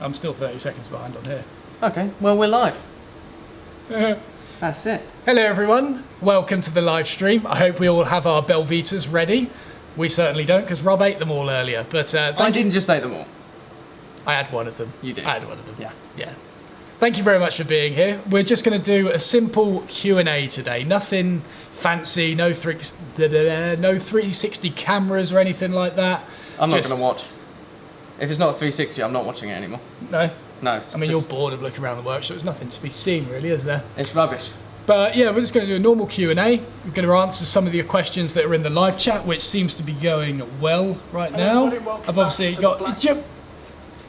I'm still 30 seconds behind on here. Okay, well, we're live. That's it. Hello everyone, welcome to the live stream. I hope we all have our Belvitas ready. We certainly don't, because Rob ate them all earlier. But I didn't just eat them all. I had one of them. You did? I had one of them. Yeah. Thank you very much for being here. We're just going to do a simple Q&A today. Nothing fancy, no 360 cameras or anything like that. I'm not going to watch. If it's not 360, I'm not watching it anymore. No? No. I mean, you're bored of looking around the workshop. There's nothing to be seen, really, is there? It's rubbish. But yeah, we're just going to do a normal Q&A. We're going to answer some of the questions that are in the live chat, which seems to be going well right now. I've obviously got...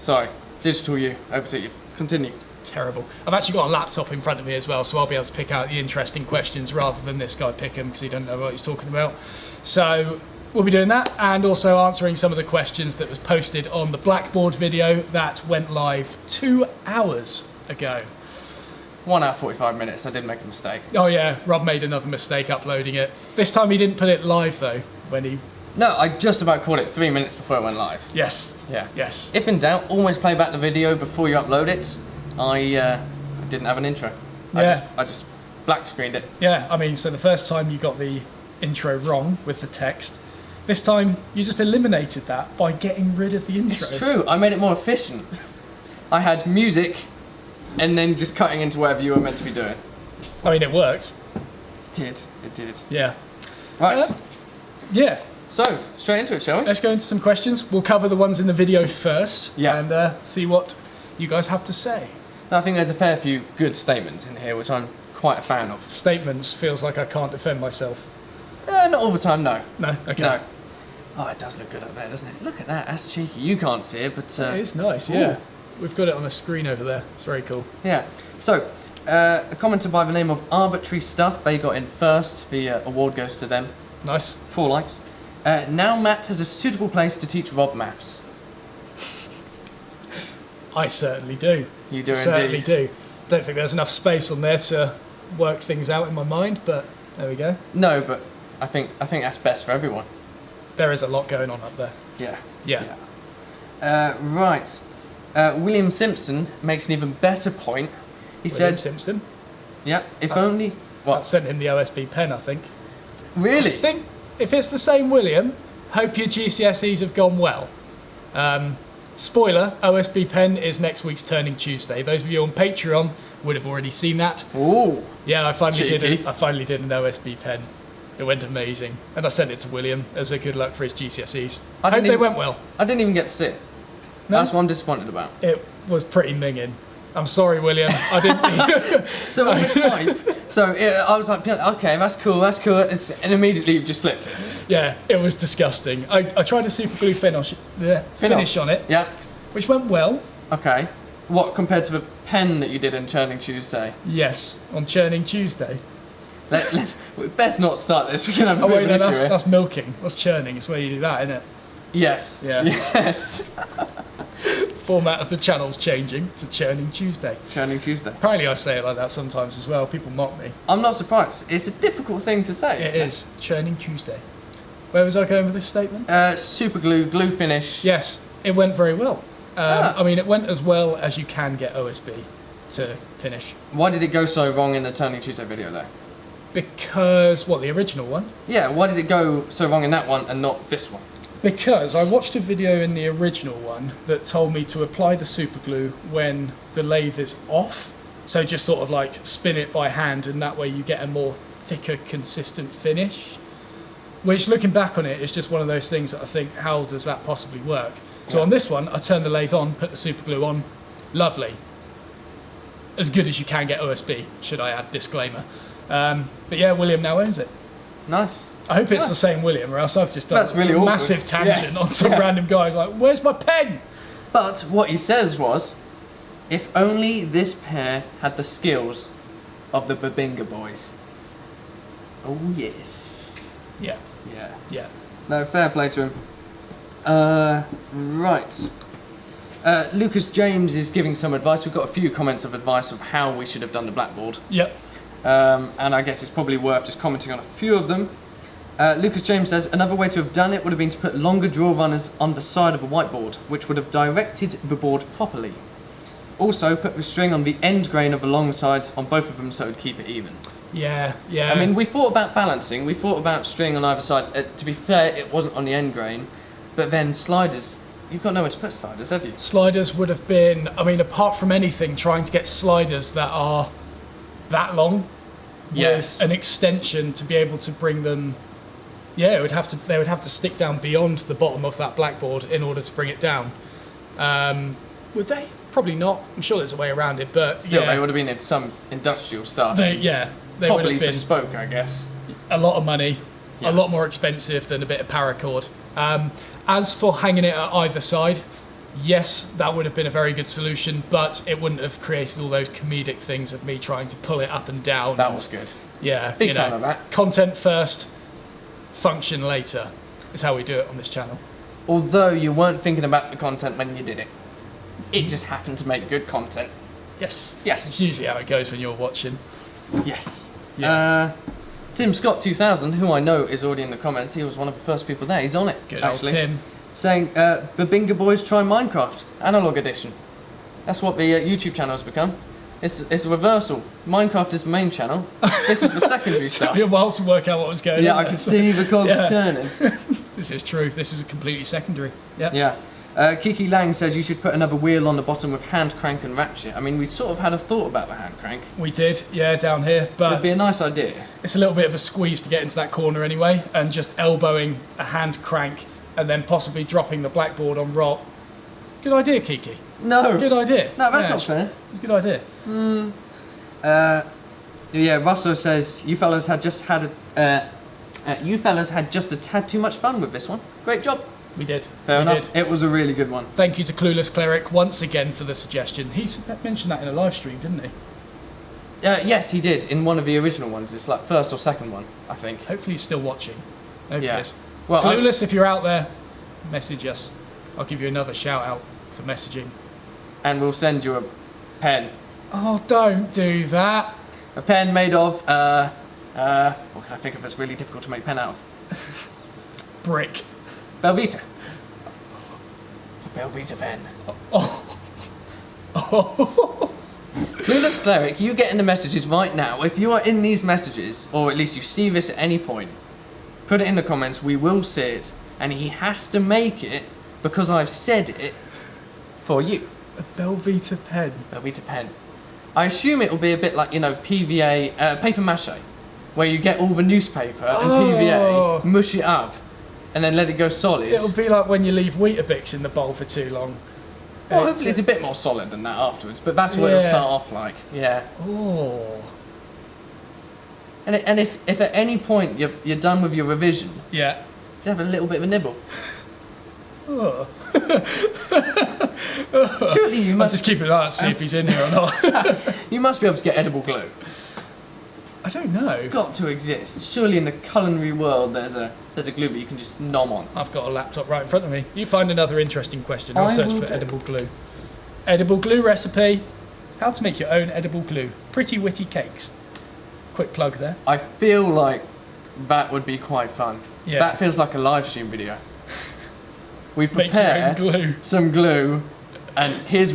Sorry, digital you, over to you. Continue. Terrible. I've actually got a laptop in front of me as well, so I'll be able to pick out the interesting questions rather than this guy pick them because he doesn't know what he's talking about. So we'll be doing that and also answering some of the questions that was posted on the Blackboard video that went live 2 hours ago. 1 hour 45 minutes. I did make a mistake. Oh yeah, Rob made another mistake uploading it. This time he didn't put it live though, when he... No, I just about called it 3 minutes before it went live. Yes. Yeah. Yes. If in doubt, always play back the video before you upload it. I didn't have an intro. Yeah. I just black screened it. Yeah, I mean, so the first time you got the intro wrong with the text. This time you just eliminated that by getting rid of the intro. It's true, I made it more efficient. I had music and then just cutting into whatever you were meant to be doing. I mean, it worked. It did. Yeah. Right. Yeah. So, straight into it, shall we? Let's go into some questions. We'll cover the ones in the video first. Yeah. And see what you guys have to say. I think there's a fair few good statements in here, which I'm quite a fan of. Statements feels like I can't defend myself. Not all the time, no. No? Okay. No. Oh, it does look good up there, doesn't it? Look at that, that's cheeky. You can't see it, but... It's nice, yeah. We've got it on a screen over there. It's very cool. Yeah. So, a commenter by the name of Arbitrary Stuff, they got in first. The award goes to them. Nice. 4 likes. Now Matt has a suitable place to teach Rob maths. I certainly do. You do Certainly indeed. do. Don't think there's enough space on there to work things out in my mind, but there we go. No, but I think that's best for everyone. There is a lot going on up there. Yeah. Yeah. Right. William Simpson makes an even better point. He William says, Simpson. "Yeah, if That's- only." I What? sent him the OSB pen, I think. Really? I think if it's the same William, hope your GCSEs have gone well. Spoiler, OSB pen is next week's Turning Tuesday. Those of you on Patreon would have already seen that. Ooh. Yeah, I finally Cheeky. I finally did an OSB pen. It went amazing, and I sent it to William as a good luck for his GCSEs. I hope they went well. I didn't even get to see it. No? That's what I'm disappointed about. It was pretty minging. I'm sorry, William. I didn't. So it was fine. So I was like, okay, that's cool. And immediately you just flipped it. Yeah, it was disgusting. I tried a super glue finish on it, Yeah. which went well. Okay. What compared to the pen that you did in Churning Tuesday? Yes, on Churning Tuesday. We best not start this. We can have a Oh bit wait, of no, an issue here. that's milking. That's churning. It's where you do that, isn't it? Yes. Yeah. Yes. Format of the channel's changing to Churning Tuesday. Churning Tuesday. Apparently I say it like that sometimes as well. People mock me. I'm not surprised. It's a difficult thing to say. It is. Churning Tuesday. Where was I going with this statement? Super glue finish. Yes, it went very well. Ah. I mean, it went as well as you can get OSB to finish. Why did it go so wrong in the Turning Tuesday video though? Because, what, the original one? Yeah, why did it go so wrong in that one and not this one? Because I watched a video in the original one that told me to apply the super glue when the lathe is off. So just sort of like spin it by hand, and that way you get a more thicker, consistent finish. Which, looking back on it, is just one of those things that I think, how does that possibly work? So on this one, I turned the lathe on, put the super glue on, lovely. As good as you can get OSB, should I add, disclaimer. But yeah, William now owns it. Nice. I hope it's the same William, or else I've just done That's really a awkward. massive tangent Yes. on some random guys like, where's my pen? But what he says was, if only this pair had the skills of the Babinga boys. Oh yes. Yeah, Yeah. yeah. No, fair play to him. Right. Lucas James is giving some advice. We've got a few comments of advice of how we should have done the Blackboard. Yep. And I guess it's probably worth just commenting on a few of them. Lucas James says, another way to have done it would have been to put longer draw runners on the side of a whiteboard, which would have directed the board properly. Also, put the string on the end grain of the long sides on both of them so it would keep it even. Yeah, yeah. I mean, we thought about balancing, we thought about string on either side. To be fair, it wasn't on the end grain, but then sliders, you've got nowhere to put sliders, have you? Sliders would have been, I mean, apart from anything, trying to get sliders that are that long, Yes. an extension to be able to bring them. Yeah, they would have to stick down beyond the bottom of that blackboard in order to bring it down. Would they? Probably not. I'm sure there's a way around it, but Still, yeah, they would have been in some industrial stuff. they would Probably have been bespoke, I guess. a lot of money, Yeah. a lot more expensive than a bit of paracord. As for hanging it at either side, yes, that would have been a very good solution, but it wouldn't have created all those comedic things of me trying to pull it up and down. That and- was good. Yeah, Big fan of that. Content first, function later is how we do it on this channel. Although you weren't thinking about the content when you did it. It just happened to make good content. Yes. Yes. It's usually how it goes when you're watching. Yes. Yeah. Tim Scott 2000, who I know is already in the comments, he was one of the first people there. He's on it, Good actually. old Tim. Saying, Babinga Boys try Minecraft, analog edition. That's what the YouTube channel has become. It's a reversal. Minecraft is the main channel. This is the secondary Took stuff. me a while to work out what was going Yeah, on. I there. can see the cogs Yeah. turning. This is true. This is a completely secondary. Yep. Yeah. Kiki Lang says you should put another wheel on the bottom with hand crank and ratchet. I mean, we sort of had a thought about the hand crank. We did, yeah, down here, but It'd be a nice idea. it's a little bit of a squeeze to get into that corner anyway, and just elbowing a hand crank and then possibly dropping the blackboard on rock. Good idea, Kiki. No. Good idea. No, that's Yeah, not fair. It's a good idea. Yeah, Russo says you fellas had just had a tad too much fun with this one. Great job. We did. Fair we enough. Did. It was a really good one. Thank you to Clueless Cleric once again for the suggestion. He's mentioned that in a live stream, didn't he? Yes, he did in one of the original ones. It's like first or second one, I think. Hopefully he's still watching. There Yeah. he is. Well, Clueless, if you're out there, message us. I'll give you another shout out for messaging. and we'll send you a pen. Oh, don't do that. A pen made of what can I think of that's really difficult to make pen out of? Brick. Belvita. A Belvita pen. Oh. Oh. Clueless Cleric, you get in the messages right now. If you are in these messages, or at least you see this at any point, put it in the comments, we will see it, and he has to make it because I've said it for you. A Belvita pen. Belvita pen. I assume it will be a bit like, you know, PVA, paper mache, where you get all the newspaper and PVA, mush it up, and then let it go solid. It'll be like when you leave Weetabix in the bowl for too long. Well, hopefully it's a bit more solid than that afterwards, but that's what it'll Yeah. start off like, yeah. Oh. And if at any point you're done with your revision, Yeah. just have a little bit of a nibble. Oh. Surely you I'm must, just keeping an eye out to see if he's in here or not. you must be able to get edible glue. I don't know. It's got to exist. Surely in the culinary world there's a glue that you can just nom on. I've got a laptop right in front of me. You find another interesting question. I'll I search will for do. edible glue. Edible glue recipe. How to make your own edible glue. Pretty witty cakes. Quick plug there. I feel like that would be quite fun. Yeah. That feels like a live stream video. We Make your own prepare glue. some glue, and here's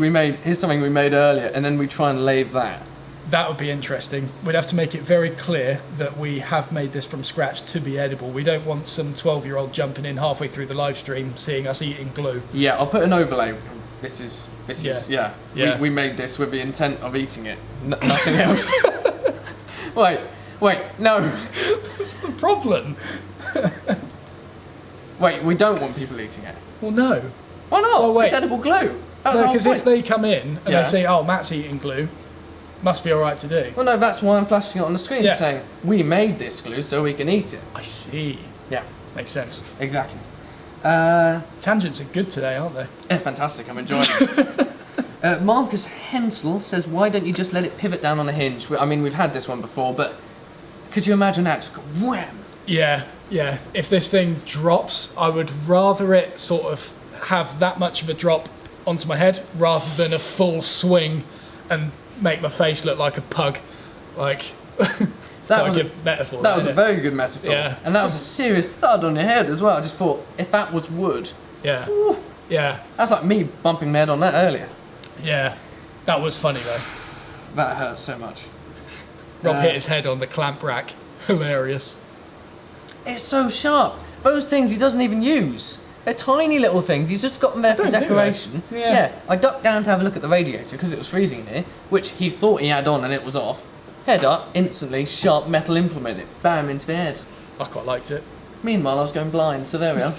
something we made earlier, and then we try and lave that. That would be interesting. We'd have to make it very clear that we have made this from scratch to be edible. We don't want some 12-year-old jumping in halfway through the live stream seeing us eating glue. Yeah, I'll put an overlay. This is Yeah. We made this with the intent of eating it. Nothing else. Wait, no. What's the problem? Wait, we don't want people eating it. Well, no. Why not? Oh, wait. It's edible glue. That was No, the whole because point. if they come in and Yeah. they say, oh, Matt's eating glue, must be all right to do. Well, no, that's why I'm flashing it on the screen, Yeah. saying we made this glue so we can eat it. I see. Yeah, Makes sense. exactly. Tangents are good today, aren't they? Yeah, fantastic. I'm enjoying it. Marcus Hensel says, "Why don't you just let it pivot down on a hinge?" I mean, we've had this one before, but could you imagine that? Just go wham! Yeah. If this thing drops, I would rather it sort of have that much of a drop onto my head rather than a full swing and make my face look like a pug. Like, So that Quite was a good metaphor. That was a isn't it? very good metaphor. Yeah. And that was a serious thud on your head as well. I just thought, if that was wood, Yeah. ooh, Yeah. that's like me bumping my head on that earlier. Yeah. That was funny though. That hurt so much. Rob hit his head on the clamp rack. Hilarious. It's so sharp. Those things he doesn't even use. They're tiny little things. He's just got them there for Don't do decoration. they? Yeah. I ducked down to have a look at the radiator because it was freezing in here, which he thought he had on and it was off. Head up, instantly, sharp metal implement it. Bam, into the head. I quite liked it. Meanwhile, I was going blind, so there we are.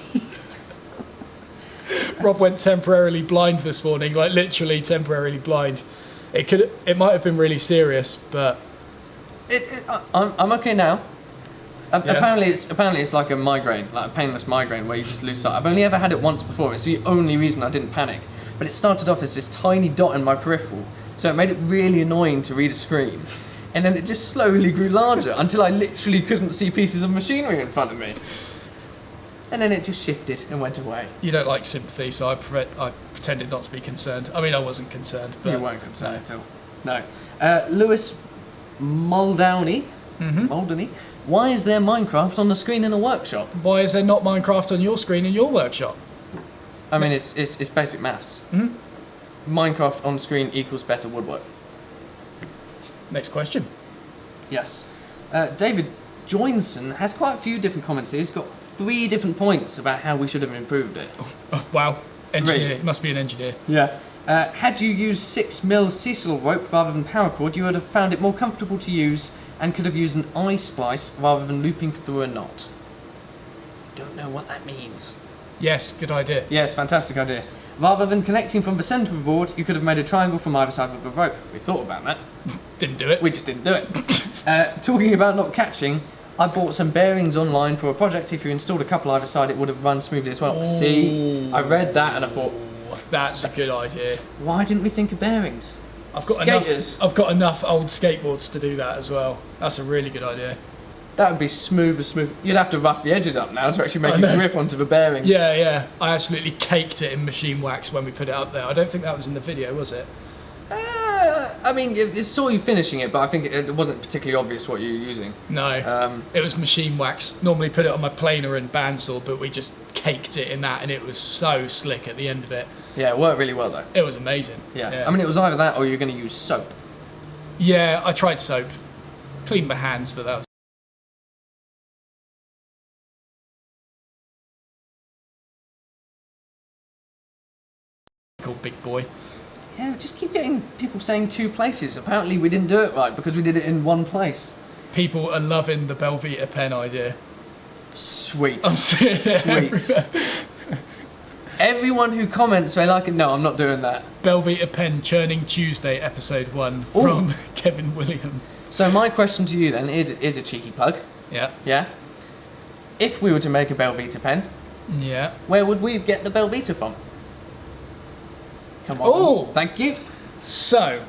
Rob went temporarily blind this morning, like literally temporarily blind. It might have been really serious, but I'm okay now. Yeah. Apparently it's like a migraine, like a painless migraine where you just lose sight. I've only ever had it once before. It's the only reason I didn't panic. But it started off as this tiny dot in my peripheral, so it made it really annoying to read a screen. And then it just slowly grew larger until I literally couldn't see pieces of machinery in front of me. And then it just shifted and went away. you don't like sympathy, so I pretended not to be concerned. I mean, I wasn't concerned, but You weren't concerned at all. No. Lewis Muldowney. Muldowney. Why is there Minecraft on the screen in a workshop? Why is there not Minecraft on your screen in your workshop? I mean, it's basic maths. Minecraft on screen equals better woodwork. Next question. Yes. David Joinson has quite a few different comments here. He's got 3 different points about how we should have improved it. Oh, wow. Engineer. 3. He must be an engineer. Yeah. Had you used 6mm Cecil rope rather than paracord, you would have found it more comfortable to use and could have used an eye splice rather than looping through a knot. Don't know what that means. Yes, good idea. Yes, fantastic idea. Rather than connecting from the centre of the board, you could have made a triangle from either side of the rope. We thought about that. Didn't do it. We just didn't do it. Talking about not catching, I bought some bearings online for a project. If you installed a couple either side, it would have run smoothly as well. See, I read that and I thought, That's a good idea. why didn't we think of bearings? I've got Skaters. enough. I've got enough old skateboards to do that as well. That's a really good idea. That would be smooth as smooth. You'd have to rough the edges up now to actually make I a know. grip onto the bearings. Yeah. I absolutely caked it in machine wax when we put it up there. I don't think that was in the video, was it? I mean, it saw you finishing it, but I think it wasn't particularly obvious what you were using. No. It was machine wax. Normally put it on my planer and bandsaw, but we just caked it in that, and it was so slick at the end of it. Yeah, it worked really well though. It was amazing. Yeah. I mean, it was either that or you're going to use soap. Yeah, I tried soap. Cleaned my hands, but that was called Big Boy. Yeah, we just keep getting people saying 2 places. Apparently we didn't do it right because we did it in 1 place. People are loving the Belvita pen idea. Sweet. I'm seeing it Sweet. everywhere. Everyone who comments, they like it. No, I'm not doing that. Belvita pen Churning Tuesday, episode 1 from Kevin William. So my question to you then is a cheeky plug. Yeah. Yeah? If we were to make a Belvita pen, Yeah. where would we get the Belvita from? Come on. Oh! Thank you. So,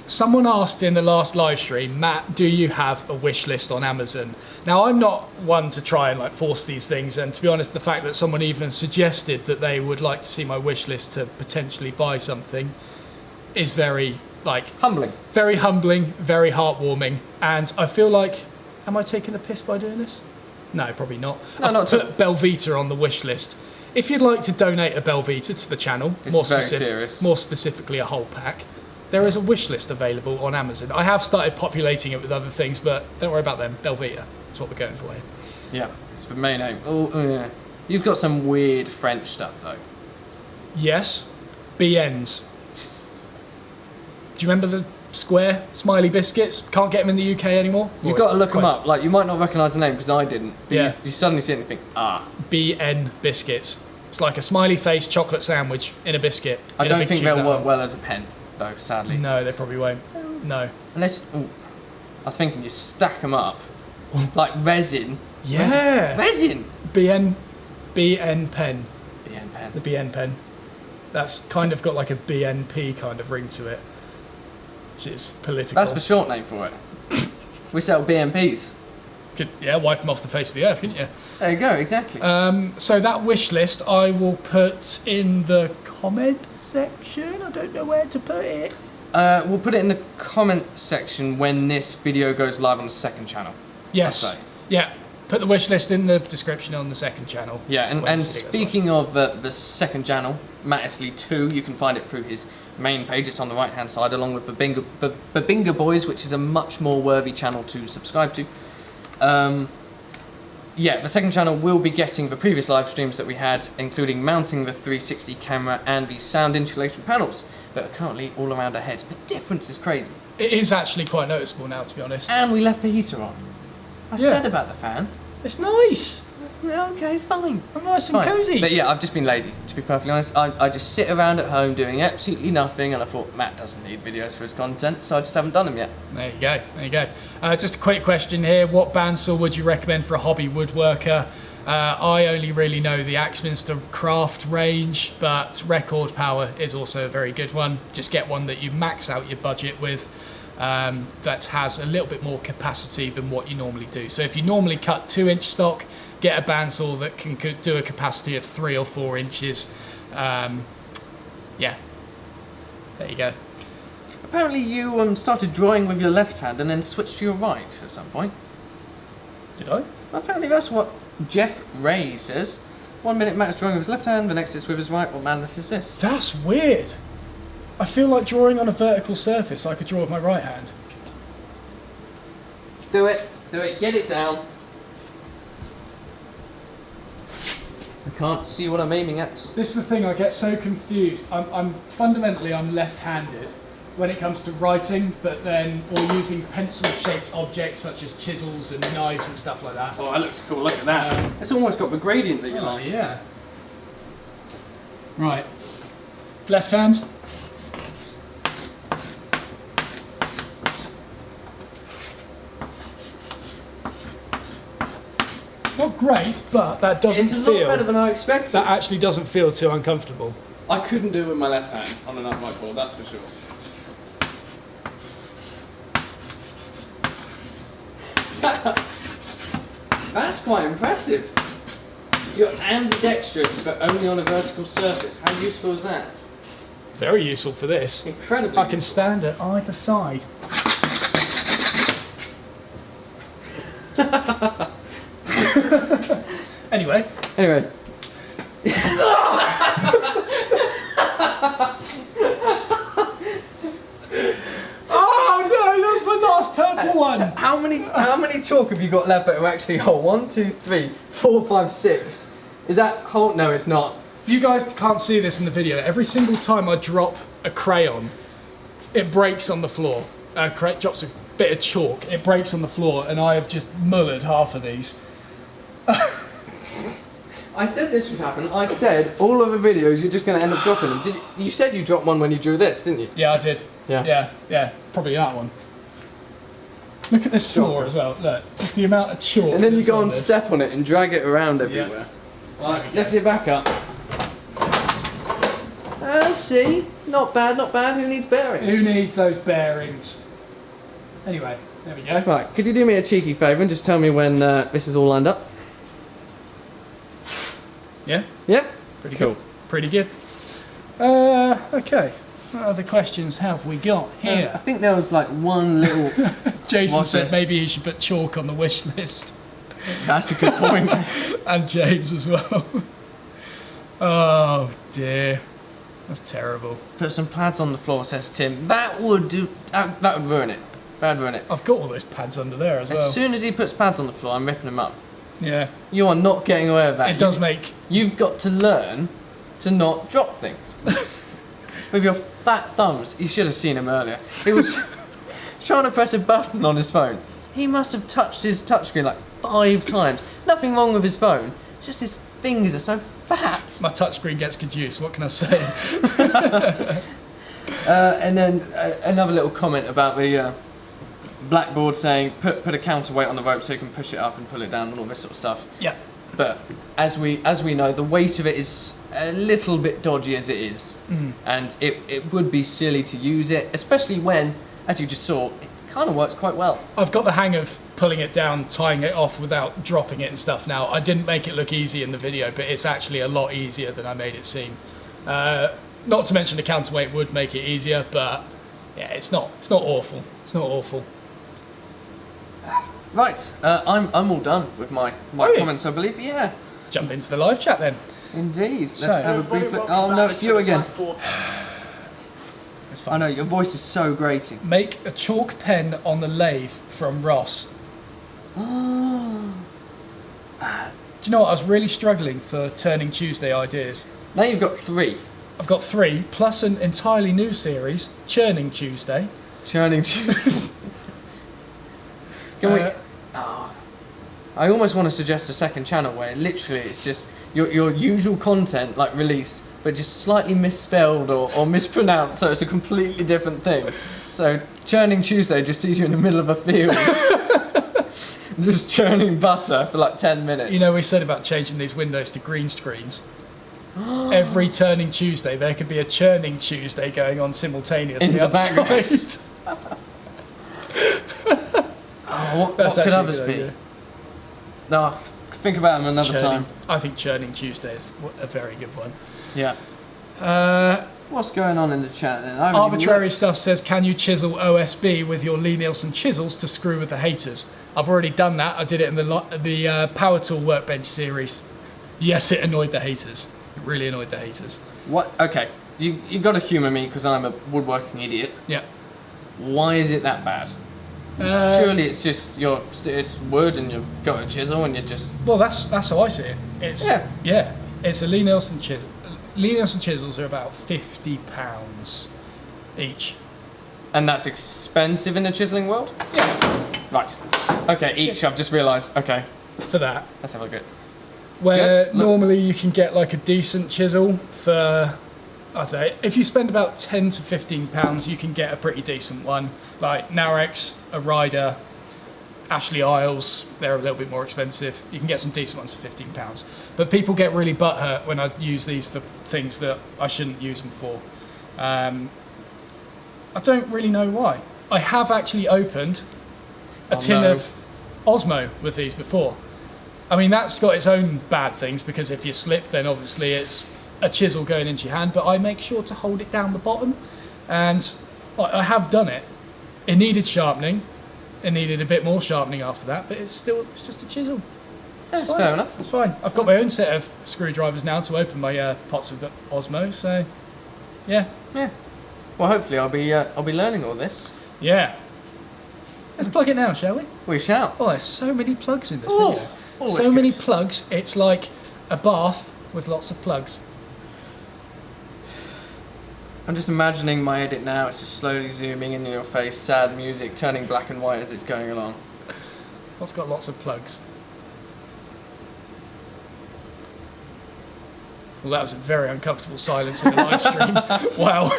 someone asked in the last live stream, Matt, do you have a wish list on Amazon? Now, I'm not one to try and force these things, and to be honest, the fact that someone even suggested that they would like to see my wish list to potentially buy something is very Humbling. very humbling, very heartwarming, and I feel like, am I taking the piss by doing this? No, probably not. No, I've not at all. put Belvita on the wish list. If you'd like to donate a Belvita to the channel, It's very serious. more specifically a whole pack, there is a wish list available on Amazon. I have started populating it with other things, but don't worry about them. Belvita is what we're going for here. Yeah, it's the main aim. Oh, yeah. You've got some weird French stuff though. Yes, BNs. Do you remember the square smiley biscuits? Can't get them in the UK anymore. You've got to look them up. You might not recognise the name because I didn't. But Yeah. you suddenly see it and think, BN biscuits. It's like a smiley face chocolate sandwich in a biscuit. I in a don't big think tube they'll that work one. well as a pen though, sadly. No, they probably won't. No. Unless, I was thinking you stack them up like resin. Yeah. Resin. BN pen. BN pen. The BN pen. That's kind of got like a BNP kind of ring to it, which is political. That's the short name for it. We sell BNPs. Could, wipe them off the face of the earth, couldn't you? There you go, exactly. So that wish list I will put in the comment section. I don't know where to put it. We'll put it in the comment section when this video goes live on the second channel. Yes. I'd say. Yeah. Put the wish list in the description on the second channel. Yeah, and speaking of the second channel, Matt Estlea 2, you can find it through his main page. It's on the right hand side, along with the Babinga Boys, which is a much more worthy channel to subscribe to. Yeah, the second channel will be getting the previous live streams that we had, including mounting the 360 camera and the sound insulation panels that are currently all around our heads. The difference is crazy. It is actually quite noticeable now, to be honest. And we left the heater on. I said about the fan. It's nice. Okay, it's fine. I'm nice and cosy. But yeah, I've just been lazy, to be perfectly honest. I just sit around at home doing absolutely nothing, and I thought Matt doesn't need videos for his content, so I just haven't done them yet. There you go, there you go. Just a quick question here. What bandsaw would you recommend for a hobby woodworker? I only really know the Axminster Craft range, but Record Power is also a very good one. Just get one that you max out your budget with. That has a little bit more capacity than what you normally do. So if you normally cut 2-inch stock, get a bandsaw that can do a capacity of 3 or 4 inches. Yeah, there you go. Apparently you started drawing with your left hand and then switched to your right at some point. Did I? Apparently that's what Jeff Ray says. 1 minute Matt's drawing with his left hand, the next it's with his right. What madness is this? That's weird. I feel like drawing on a vertical surface I could draw with my right hand. Do it, get it down. I can't see what I'm aiming at. This is the thing, I get so confused. I'm fundamentally left-handed when it comes to writing, but then or using pencil-shaped objects such as chisels and knives and stuff like that. Oh, that looks cool. Look at that. It's almost got the gradient that you like. Yeah. Right. Left hand. Not great, but that doesn't feel... It's a lot better than I expected. That actually doesn't feel too uncomfortable. I couldn't do it with my left hand on an upright board, that's for sure. That's quite impressive. You're ambidextrous, but only on a vertical surface. How useful is that? Very useful for this. Incredibly I can stand at either side. Anyway. Oh no, that's my last purple one. How many chalk have you got left that are actually whole? 1, 2, 3, 4, 5, 6. Is that whole? No, it's not. You guys can't see this in the video. Every single time I drop a crayon, it breaks on the floor. Drops a bit of chalk, it breaks on the floor, and I have just mullered half of these. I said this would happen. I said all of the videos you're just going to end up dropping them. You said you dropped one when you drew this, didn't you? Yeah, I did. Yeah. Probably that one. Look at this floor as well. Look, just the amount of chalk. And then you go and step on it and drag it around everywhere. Yeah. Right, lift your back up. See, not bad, not bad. Who needs bearings? Who needs those bearings? Anyway, there we go. Right, could you do me a cheeky favour and just tell me when this is all lined up? Yeah? Yep. Pretty cool. Pretty good. Okay. What other questions have we got here? I think there was like one little... Jason said maybe you should put chalk on the wish list. That's a good point. And James as well. Oh dear. That's terrible. Put some plaids on the floor, says Tim. That would do. That would ruin it. That would ruin it. I've got all those pads under there as well. As soon as he puts pads on the floor, I'm ripping them up. Yeah. You are not getting away with that. It does make... You've got to learn to not drop things. With your fat thumbs. You should have seen him earlier. He was trying to press a button on his phone. He must have touched his touchscreen like 5 times. Nothing wrong with his phone. It's just his fingers are so fat. My touchscreen gets confused, what can I say? And then another little comment about the blackboard saying put a counterweight on the rope so you can push it up and pull it down and all this sort of stuff. Yeah. But as we know, the weight of it is a little bit dodgy as it is, and it would be silly to use it, especially when, as you just saw, it kind of works quite well. I've got the hang of pulling it down, tying it off without dropping it and stuff now. I didn't make it look easy in the video, but it's actually a lot easier than I made it seem. Not to mention the counterweight would make it easier, but Yeah, it's not awful. It's not awful. Right, I'm all done with my Are you? comments, I believe. Yeah, Jump into the live chat then. indeed. So- Let's have a brief look. Oh no, it's you again. It's I fine. know, your voice is so grating. Make a chalk pen on the lathe from Ross. Do you know what? I was really struggling for Turning Tuesday ideas. Now you've got 3. I've got 3 plus an entirely new series, Churning Tuesday. Churning Tuesday. Can we? I almost want to suggest a second channel where literally it's just your usual content like released, but just slightly misspelled or mispronounced, so it's a completely different thing. So Churning Tuesday just sees you in the middle of a field, just churning butter for like 10 minutes. You know, we said about changing these windows to green screens. Every Turning Tuesday, there could be a Churning Tuesday going on simultaneously In the outside. what That's could actually a others good be? idea. No, think about them another Churning, time. I think Churning Tuesday is a very good one. Yeah. What's going on in the chat then? I haven't even Arbitrary looked. Stuff says, can you chisel OSB with your Lee Nielsen chisels to screw with the haters? I've already done that. I did it in the Power Tool Workbench series. Yes, it annoyed the haters. It really annoyed the haters. What? Okay, you got to humour me because I'm a woodworking idiot. Yeah. Why is it that bad? Surely it's just it's wood and you've got a chisel and you're just. Well, that's how I see it. It's Yeah. It's a Lee Nielsen chisel. Lee Nielsen chisels are about £50 each. And that's expensive in the chiseling world? Yeah. Right. Okay, each, I've just realised. Okay, For that. let's have a look. Where Look. normally you can get like a decent chisel for, I'd say, if you spend about £10 to £15, you can get a pretty decent one. Like Narex, a Ryder, Ashley Isles, they're a little bit more expensive. You can get some decent ones for £15. But people get really butthurt when I use these for things that I shouldn't use them for. I don't really know why. I have actually opened a tin of Osmo with these before. I mean, that's got its own bad things because if you slip, then obviously it's a chisel going into your hand, but I make sure to hold it down the bottom, and I have done it. It needed sharpening. It needed a bit more sharpening after that, but it's just a chisel. That's It's fair fine. enough. It's fine. I've got my own set of screwdrivers now to open my pots of Osmo, so yeah. Yeah. Well, hopefully I'll be learning all this. Yeah. Let's plug it now, shall we? We shall. Oh, there's so many plugs in this Oh, video. always So many good. plugs, it's like a bath with lots of plugs. I'm just imagining my edit now. It's just slowly zooming in your face, sad music, turning black and white as it's going along. What's got lots of plugs? Well, that was a very uncomfortable silence in the live stream. Wow.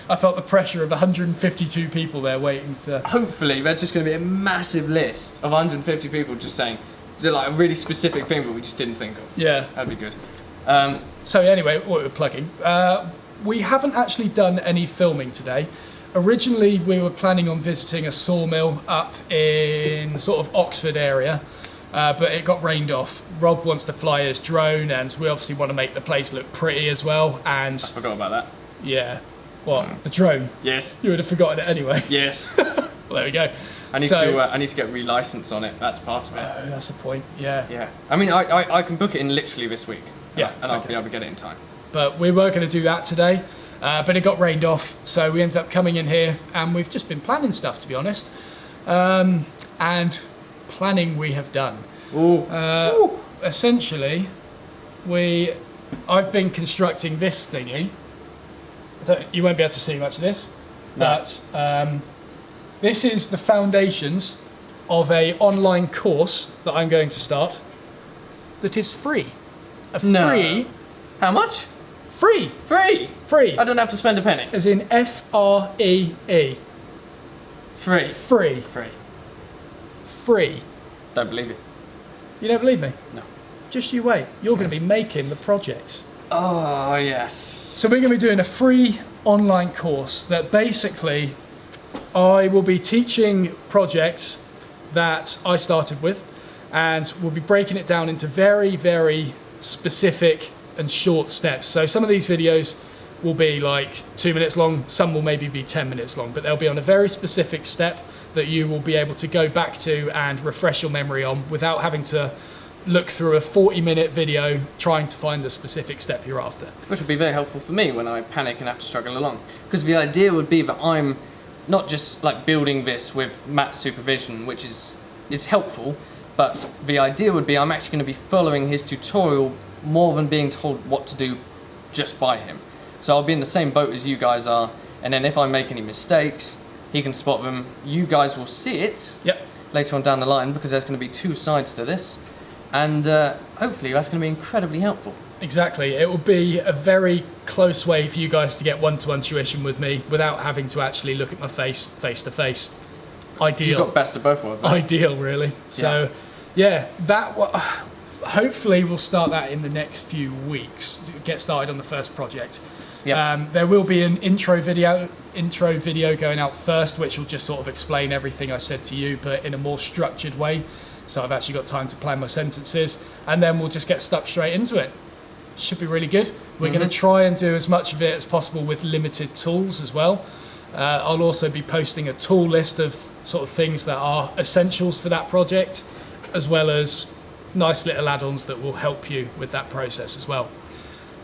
I felt the pressure of 152 people there waiting for... Hopefully, there's just going to be a massive list of 150 people just saying, like a really specific thing, but we just didn't think of. Yeah. That'd be good. So anyway, what we're plugging. We haven't actually done any filming today. Originally, we were planning on visiting a sawmill up in sort of Oxford area, but it got rained off. Rob wants to fly his drone, and we obviously want to make the place look pretty as well. And I forgot about that. yeah, what, the drone? Yes. You would have forgotten it anyway. Yes. Well, there we go. I need to get re-licensed on it. That's part of it. Oh, that's the point. Yeah. Yeah. I mean, I can book it in literally this week. Yeah, And I'll okay. be able to get it in time. But we were going to do that today, but it got rained off, so we ended up coming in here, and we've just been planning stuff, to be honest. And planning we have done. Ooh. Essentially, I've been constructing this thingy. You won't be able to see much of this, No. but this is the foundations of an online course that I'm going to start that is free. No. Free. How much? Free. Free. Free. I don't have to spend a penny. As in F-R-E-E. Free. Free. Free. Free. Don't believe it. You don't believe me? No. Just you wait. You're going to be making the projects. Oh, yes. So we're going to be doing a free online course that basically I will be teaching projects that I started with, and we'll be breaking it down into very, very specific and short steps. So some of these videos will be like 2 minutes long, some will maybe be 10 minutes long, but they'll be on a very specific step that you will be able to go back to and refresh your memory on without having to look through a 40-minute video trying to find the specific step you're after. Which would be very helpful for me when I panic and have to struggle along. Because the idea would be that I'm not just like building this with Matt's supervision, which is helpful, but the idea would be I'm actually going to be following his tutorial more than being told what to do just by him. So I'll be in the same boat as you guys are, and then if I make any mistakes, he can spot them. You guys will see it later on down the line, because there's going to be two sides to this, and hopefully that's going to be incredibly helpful. Exactly. It will be a very close way for you guys to get one-to-one tuition with me without having to actually look at my face to face. Ideal. You've got best of both worlds. Ideal, really. So, hopefully we'll start that in the next few weeks. Get started on the first project. Yep. There will be an intro video going out first, which will just sort of explain everything I said to you, but in a more structured way. So I've actually got time to plan my sentences, and then we'll just get stuck straight into it. Should be really good. We're going to try and do as much of it as possible with limited tools as well. I'll also be posting a tool list of sort of things that are essentials for that project, as well as nice little add-ons that will help you with that process as well.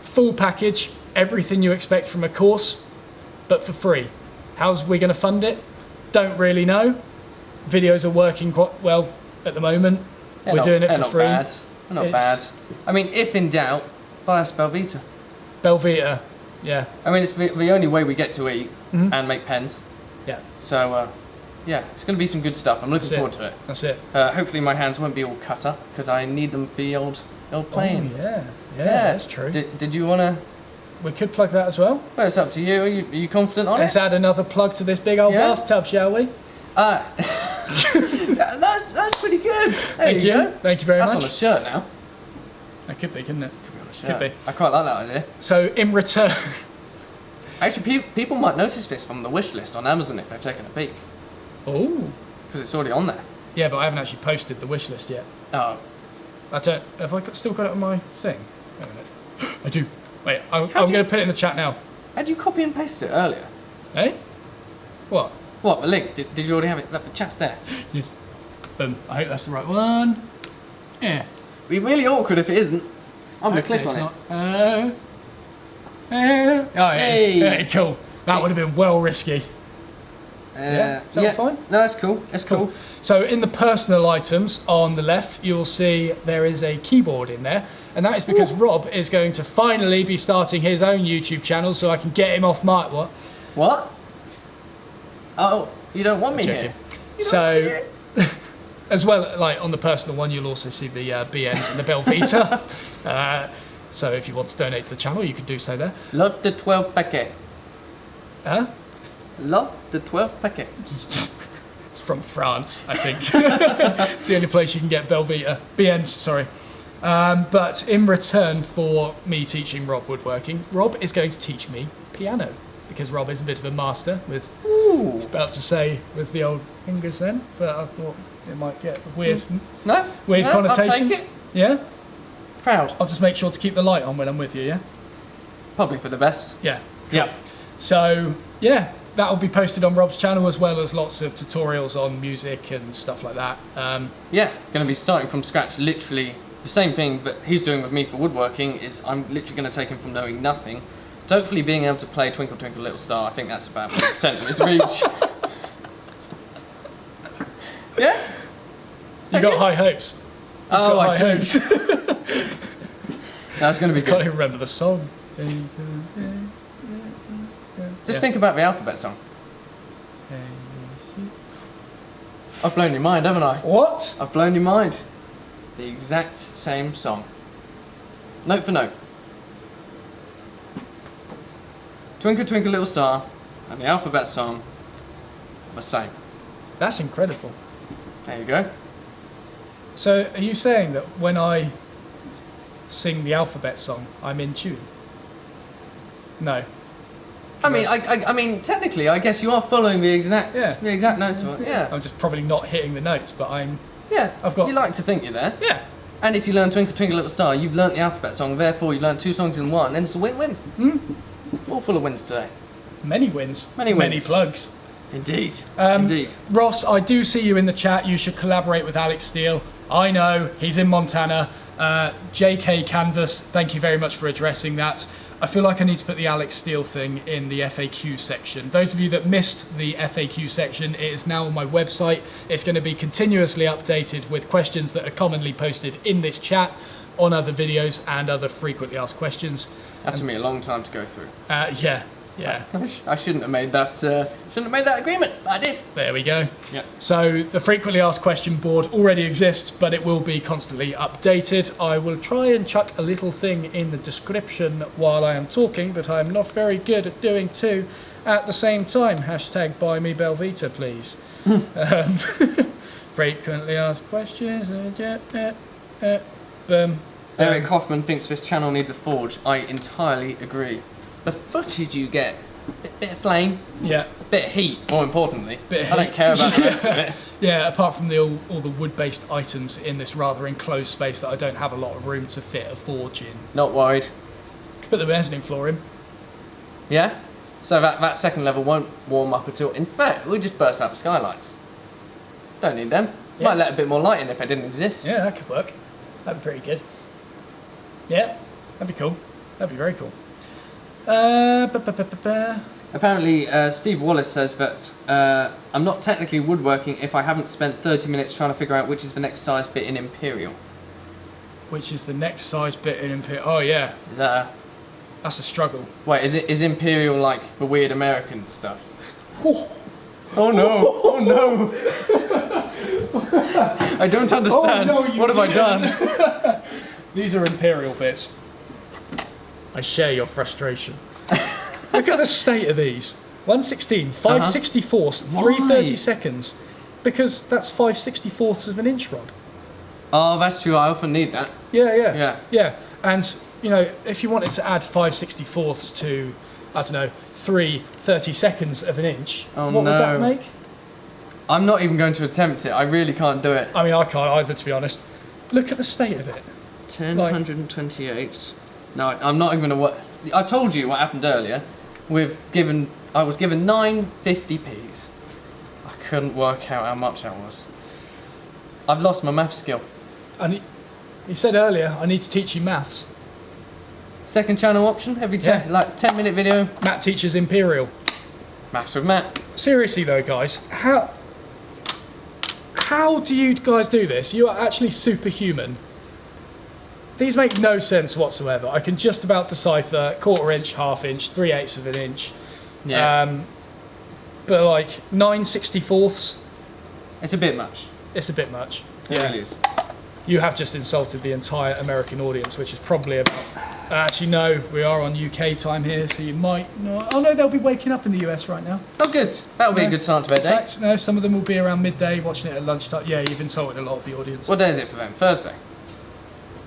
Full package, everything you expect from a course, but for free. How's we going to fund it? Don't really know. Videos are working quite well at the moment. We're doing it for free. Not bad. I mean, if in doubt, buy us Belvita. Belvita, yeah. I mean, it's the only way we get to eat and make pens. Yeah. So, yeah, it's going to be some good stuff. I'm looking forward to it. That's it. Hopefully my hands won't be all cut up, because I need them for the old playing. Oh, yeah, that's true. Did you want to... We could plug that as well. Well, it's up to you. Are you confident on Let's add another plug to this big old bathtub, shall we? That's pretty good. Thank you. Thank you very much. That's on a shirt now. That could be, couldn't it? Could be on a shirt. Could be. I quite like that idea. So in return... Actually, people might notice this from the wish list on Amazon if they've taken a peek. Oh. Because it's already on there. Yeah, but I haven't actually posted the wish list yet. Oh. Have I still got it on my thing? Wait a minute. I do. Wait, I'm going to put it in the chat now. Had you copy and paste it earlier? Eh? What? What, the link? Did you already have it? Look, the chat's there. Yes. Boom. I hope that's the right one. Yeah. It'd be really awkward if it isn't. I'm going to click on it. Oh, yes. Hey, cool. That would have been well risky. Is that fine? No, that's cool. That's cool. So in the personal items on the left, you'll see there is a keyboard in there. And that is because Rob is going to finally be starting his own YouTube channel, so I can get him off my... What? Oh, you don't want me here? So, as well, like on the personal one, you'll also see the BNs and the Belvita. So if you want to donate to the channel, you can do so there. Love the 12 packet. Huh? Love the 12 packet. It's from France, I think. It's the only place you can get Belvita. BNs, sorry. But in return for me teaching Rob woodworking, Rob is going to teach me piano, because Rob is a bit of a master with, I was about to say with the old fingers then, but I thought it might get weird connotations. I'll take it. Yeah? Proud. I'll just make sure to keep the light on when I'm with you, yeah? Probably for the best. Yeah. Cool. Yeah. So, yeah, that'll be posted on Rob's channel, as well as lots of tutorials on music and stuff like that. Yeah, going to be starting from scratch, literally the same thing that he's doing with me for woodworking. Is I'm literally going to take him from knowing nothing to hopefully being able to play Twinkle Twinkle Little Star. I think that's about the extent of his reach. Yeah? You got high hopes. Oh, I see. That's going to be good. Can't even remember the song. Just think about the alphabet song. I've blown your mind, haven't I? What? I've blown your mind. The exact same song. Note for note. Twinkle Twinkle Little Star and the alphabet song are the same. That's incredible. There you go. So are you saying that when I sing the alphabet song, I'm in tune? No. I mean, technically, I guess you are following the exact notes of it. Yeah. I'm just probably not hitting the notes, but I'm. Yeah. I've got. You like to think you're there. Yeah. And if you learn Twinkle Twinkle Little Star, you've learnt the alphabet song. Therefore, you learnt two songs in one, and it's a win-win. All full of wins today. Many wins. Many Many wins. plugs. Indeed. Indeed. Ross, I do see you in the chat. You should collaborate with Alex Steele. I know, he's in Montana. JK Canvas, thank you very much for addressing that. I feel like I need to put the Alex Steele thing in the FAQ section. Those of you that missed the FAQ section, it is now on my website. It's going to be continuously updated with questions that are commonly posted in this chat, on other videos and other frequently asked questions. That took me a long time to go through. Yeah. I shouldn't have made that. Agreement, but I did. There we go. Yeah. So the frequently asked question board already exists, but it will be constantly updated. I will try and chuck a little thing in the description while I am talking, but I'm not very good at doing two at the same time. Hashtag buy me Belvita, please. Frequently asked questions. Eric Hoffman thinks this channel needs a forge. I entirely agree. The footage you get, bit of flame, yeah, a bit of heat, more importantly. Bit of I don't heat. care about the rest of it. Yeah, apart from all the wood-based items in this rather enclosed space that I don't have a lot of room to fit a forge in. Not worried. Could put the mezzanine floor in. Yeah? So that second level won't warm up at all. In fact, we'll just burst out the skylights. Don't need them. Yeah. Might let a bit more light in if they didn't exist. Yeah, that could work. That'd be pretty good. Yeah, that'd be cool. That'd be very cool. Apparently, Steve Wallace says that I'm not technically woodworking if I haven't spent 30 minutes trying to figure out which is the next size bit in Imperial. Which is the next size bit in Imperial? Oh yeah, Is that that's a struggle. Wait, is Imperial like the weird American stuff? Oh no, oh no! I don't understand. Oh, no, what have I done? These are Imperial bits. I share your frustration. Look at the state of these. 116, 5/64, 3/32. Because that's 5/64 of an inch rod. Oh, that's true. I often need that. Yeah. And you know, if you wanted to add 5/64 to, I don't know, 3/32 of an inch, what would that make? I'm not even going to attempt it. I really can't do it. I mean, I can't either, to be honest. Look at the state of it. 128. No, I'm not even going to. I told you what happened earlier. I was given 950p's. I couldn't work out how much that was. I've lost my math skill. And he said earlier, I need to teach you maths. Second channel option every 10-minute video. Matt teaches Imperial. Maths with Matt. Seriously though, guys, how do you guys do this? You are actually superhuman. These make no sense whatsoever. I can just about decipher 1/4 inch, 1/2 inch, 3/8 of an inch. Yeah. But like 9/64. It's a bit much. It's a bit much. It really is. You have just insulted the entire American audience, which is probably about... Actually, no, we are on UK time here, so you might not... Oh no, they'll be waking up in the US right now. Oh good. That'll be a good start to their In day. fact, no, some of them will be around midday watching it at lunchtime. Yeah, you've insulted a lot of the audience. What day is it for them? Thursday?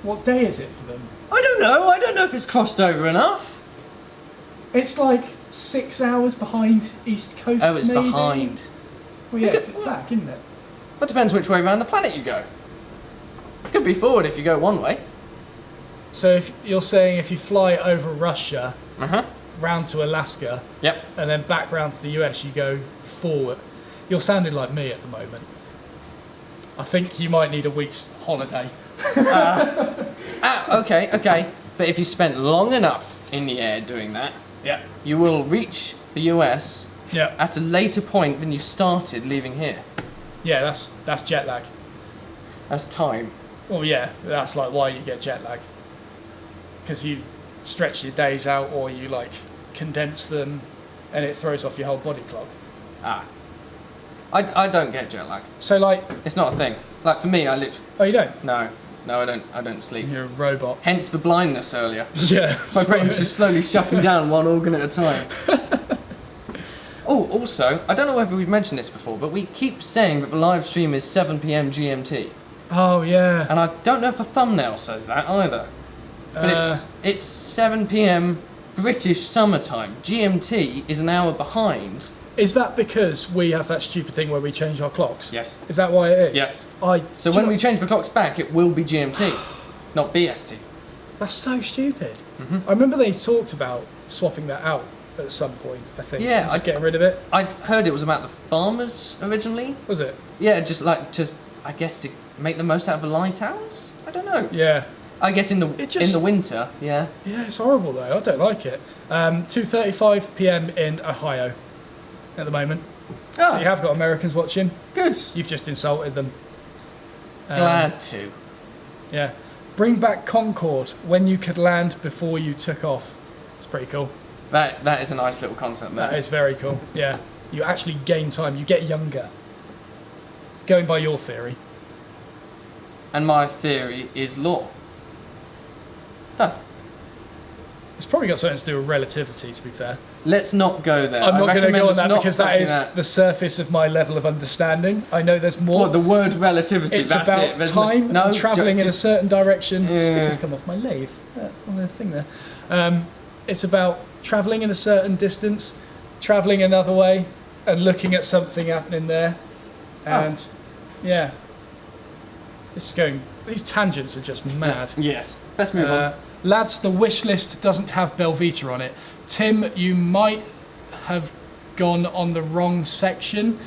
What day is it for them? I don't know. I don't know if it's crossed over enough. It's like 6 hours behind East Coast. Oh, it's maybe? behind. Well, yeah, it's back, isn't it? Well, it depends which way around the planet you go. It could be forward if you go one way. So if you're saying if you fly over Russia, Uh-huh. round to Alaska, Yep. and then back round to the US, you go forward. You're sounding like me at the moment. I think you might need a week's holiday. Okay. But if you spent long enough in the air doing that, Yeah. you will reach the US Yeah. at a later point than you started leaving here. Yeah, that's jet lag. That's time. Well, yeah, that's like why you get jet lag. Because you stretch your days out or you like condense them and it throws off your whole body clock. I don't get jet lag. So like... It's not a thing. Like for me, I literally... Oh, you don't? No, I don't sleep. You're a robot. Hence the blindness earlier. Yeah. My brain's just slowly shutting down one organ at a time. Oh, also, I don't know whether we've mentioned this before, but we keep saying that the live stream is 7 PM GMT. Oh, yeah. And I don't know if the thumbnail says that either. But it's 7 PM British summertime. GMT is an hour behind. Is that because we have that stupid thing where we change our clocks? Yes. Is that why it is? Yes. Do So you when know- we change the clocks back, it will be GMT, not BST. That's so stupid. Mhm. I remember they talked about swapping that out at some point, I think. Yeah, just getting rid of it. I'd heard it was about the farmers originally. Was it? Yeah, just like to make the most out of the light hours. I don't know. Yeah. I guess in the winter, yeah. Yeah, it's horrible though. I don't like it. 2:35 p.m. in Ohio at the moment. Oh, So you have got Americans watching. good. You've just insulted them. Glad to. Yeah. Bring back Concorde when you could land before you took off. It's pretty cool. That is a nice little concept there. That is very cool. Yeah. You actually gain time. You get younger. Going by your theory. And my theory is law. Done. It's probably got something to do with relativity, to be fair. Let's not go there. I'm not going to go on us that not because that touching is the surface of my level of understanding. I know there's more. What, the word relativity, It's that's about it. There's time no, and travelling in a just- certain direction. Yeah. Stickers come off my lathe on the thing there. It's about travelling in a certain distance, travelling another way, and looking at something happening there. And yeah, this is going. These tangents are just mad. Yes. Let's move on. Lads, the wish list doesn't have Belvita on it. Tim, you might have gone on the wrong section.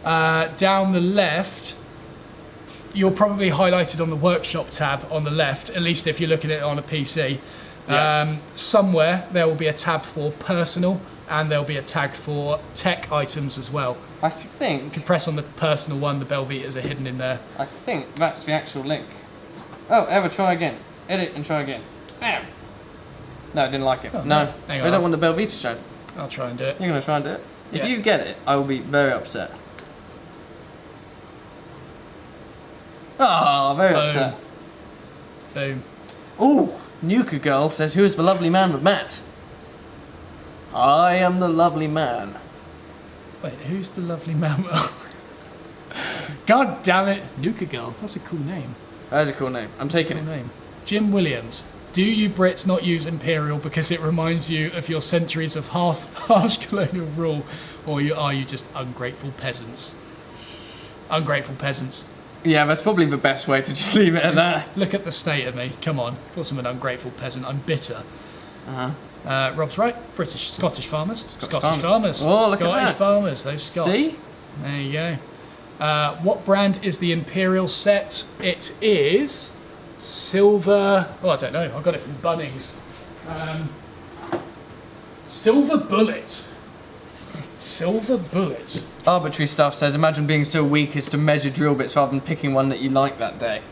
Down the left, you're probably highlighted on the workshop tab on the left, at least if you're looking at it on a PC. Yeah. Somewhere there will be a tab for personal, and there'll be a tag for tech items as well. I You think can press on the personal one, the Belvitas are hidden in there. that's the actual link. Oh, ever try again. Edit and try again. Bam! No, I didn't like it. Oh, no, hang I on. don't want the Belvita show. I'll try and do it. You're going to try and do it? If Yeah. you get it, I will be very upset. Ah, very Boom. upset. Boom. Ooh, Nuka Girl says, who is the lovely man with Matt? I am the lovely man. Wait, who's the lovely man? God damn it. Nuka Girl. That's a cool name. That is a cool name. I'm taking Cool it. name. Jim Williams. Do you Brits not use Imperial because it reminds you of your centuries of harsh colonial rule, or are you just ungrateful peasants? Ungrateful peasants. Yeah, that's probably the best way to just leave it at that. Look at the state of me. Come on. Of course I'm an ungrateful peasant. I'm bitter. Uh-huh. Rob's right. Scottish farmers. Scottish farmers. Oh, look at Scottish that. farmers. Those Scots. See? There you go. What brand is the Imperial set? It is Silver. Oh, I don't know. I got it from Bunnings. Silver Bullet. Silver Bullet. Arbitrary Stuff says, imagine being so weak as to measure drill bits rather than picking one that you like that day.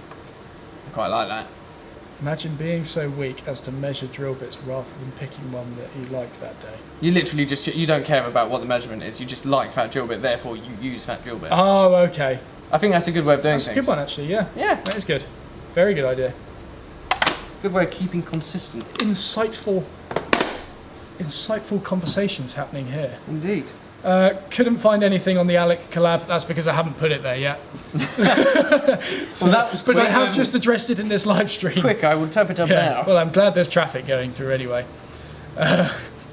I quite like that. Imagine being so weak as to measure drill bits rather than picking one that you like that day. You literally just, you don't care about what the measurement is, you just like that drill bit, therefore you use that drill bit. Oh, okay. I think that's a good way of doing That's a things. good one, actually, yeah. Yeah. That is good. Very good idea. Good way of keeping consistent. Insightful conversations happening here. Indeed. Couldn't find anything on the Alec collab. That's because I haven't put it there yet. Well, that was quick. But I have just addressed it in this live stream. Quick, I will type it up Yeah. now. Well, I'm glad there's traffic going through anyway.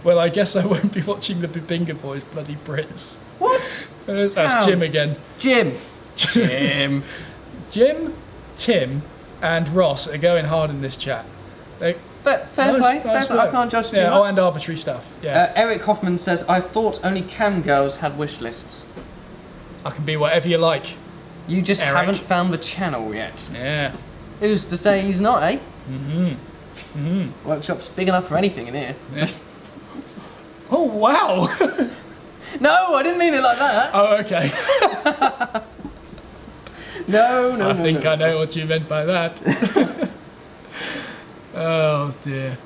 Well, I guess I won't be watching the Babinga Boys, bloody Brits. What? That's How? Jim again. Jim. Jim, Tim, and Ross are going hard in this chat. Fair play. Fair play. I can't judge too Yeah, much. and arbitrary stuff. Yeah, Eric Hoffman says, I thought only cam girls had wish lists. I can be whatever you like. You just Eric. haven't found the channel yet. Yeah. Who's to say he's not, eh? Mm-hmm. Workshop's big enough for anything in here. Yes. Oh wow. No, I didn't mean it like that. Oh, okay. No. I think I know what you meant by that. Oh dear.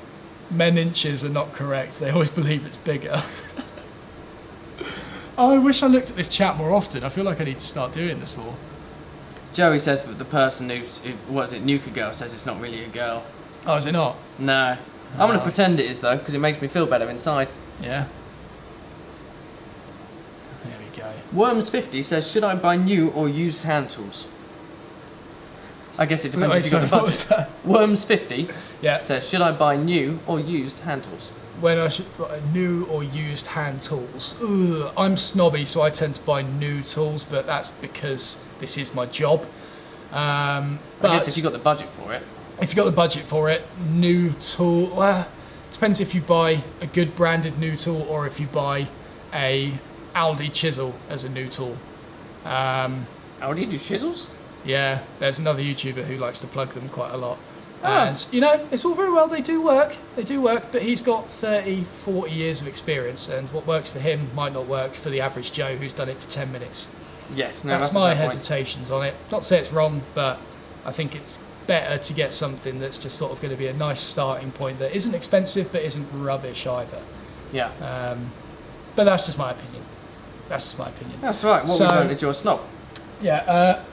Men inches are not correct. They always believe it's bigger. Oh, I wish I looked at this chat more often. I feel like I need to start doing this more. Joey says that the person who what is it, Nuka Girl, says it's not really a girl. Oh, is it not? No. I'm going to pretend it is though, because it makes me feel better inside. Yeah. There we go. Worms50 says, should I buy new or used hand tools? I guess it depends Wait, if you've got the sorry, what was budget. that? Worms50 Yeah. says, should I buy new or used hand tools? When I should buy new or used hand tools. Ugh, I'm snobby, so I tend to buy new tools, but that's because this is my job. But I guess if you've got the budget for it. if you've got the budget for it, new tool. Well, Depends if you buy a good branded new tool or if you buy a Aldi chisel as a new tool. Aldi do chisels? Yeah, there's another YouTuber who likes to plug them quite a lot. Oh. And, you know, it's all very well, they do work, but he's got 30, 40 years of experience, and what works for him might not work for the average Joe who's done it for 10 minutes. Yes, no, That's a my fair point. hesitations on it. Not to say it's wrong, but I think it's better to get something that's just sort of going to be a nice starting point that isn't expensive but isn't rubbish either. Yeah. But that's just my opinion. That's right. What So- we've learned is you're a snob. Yeah.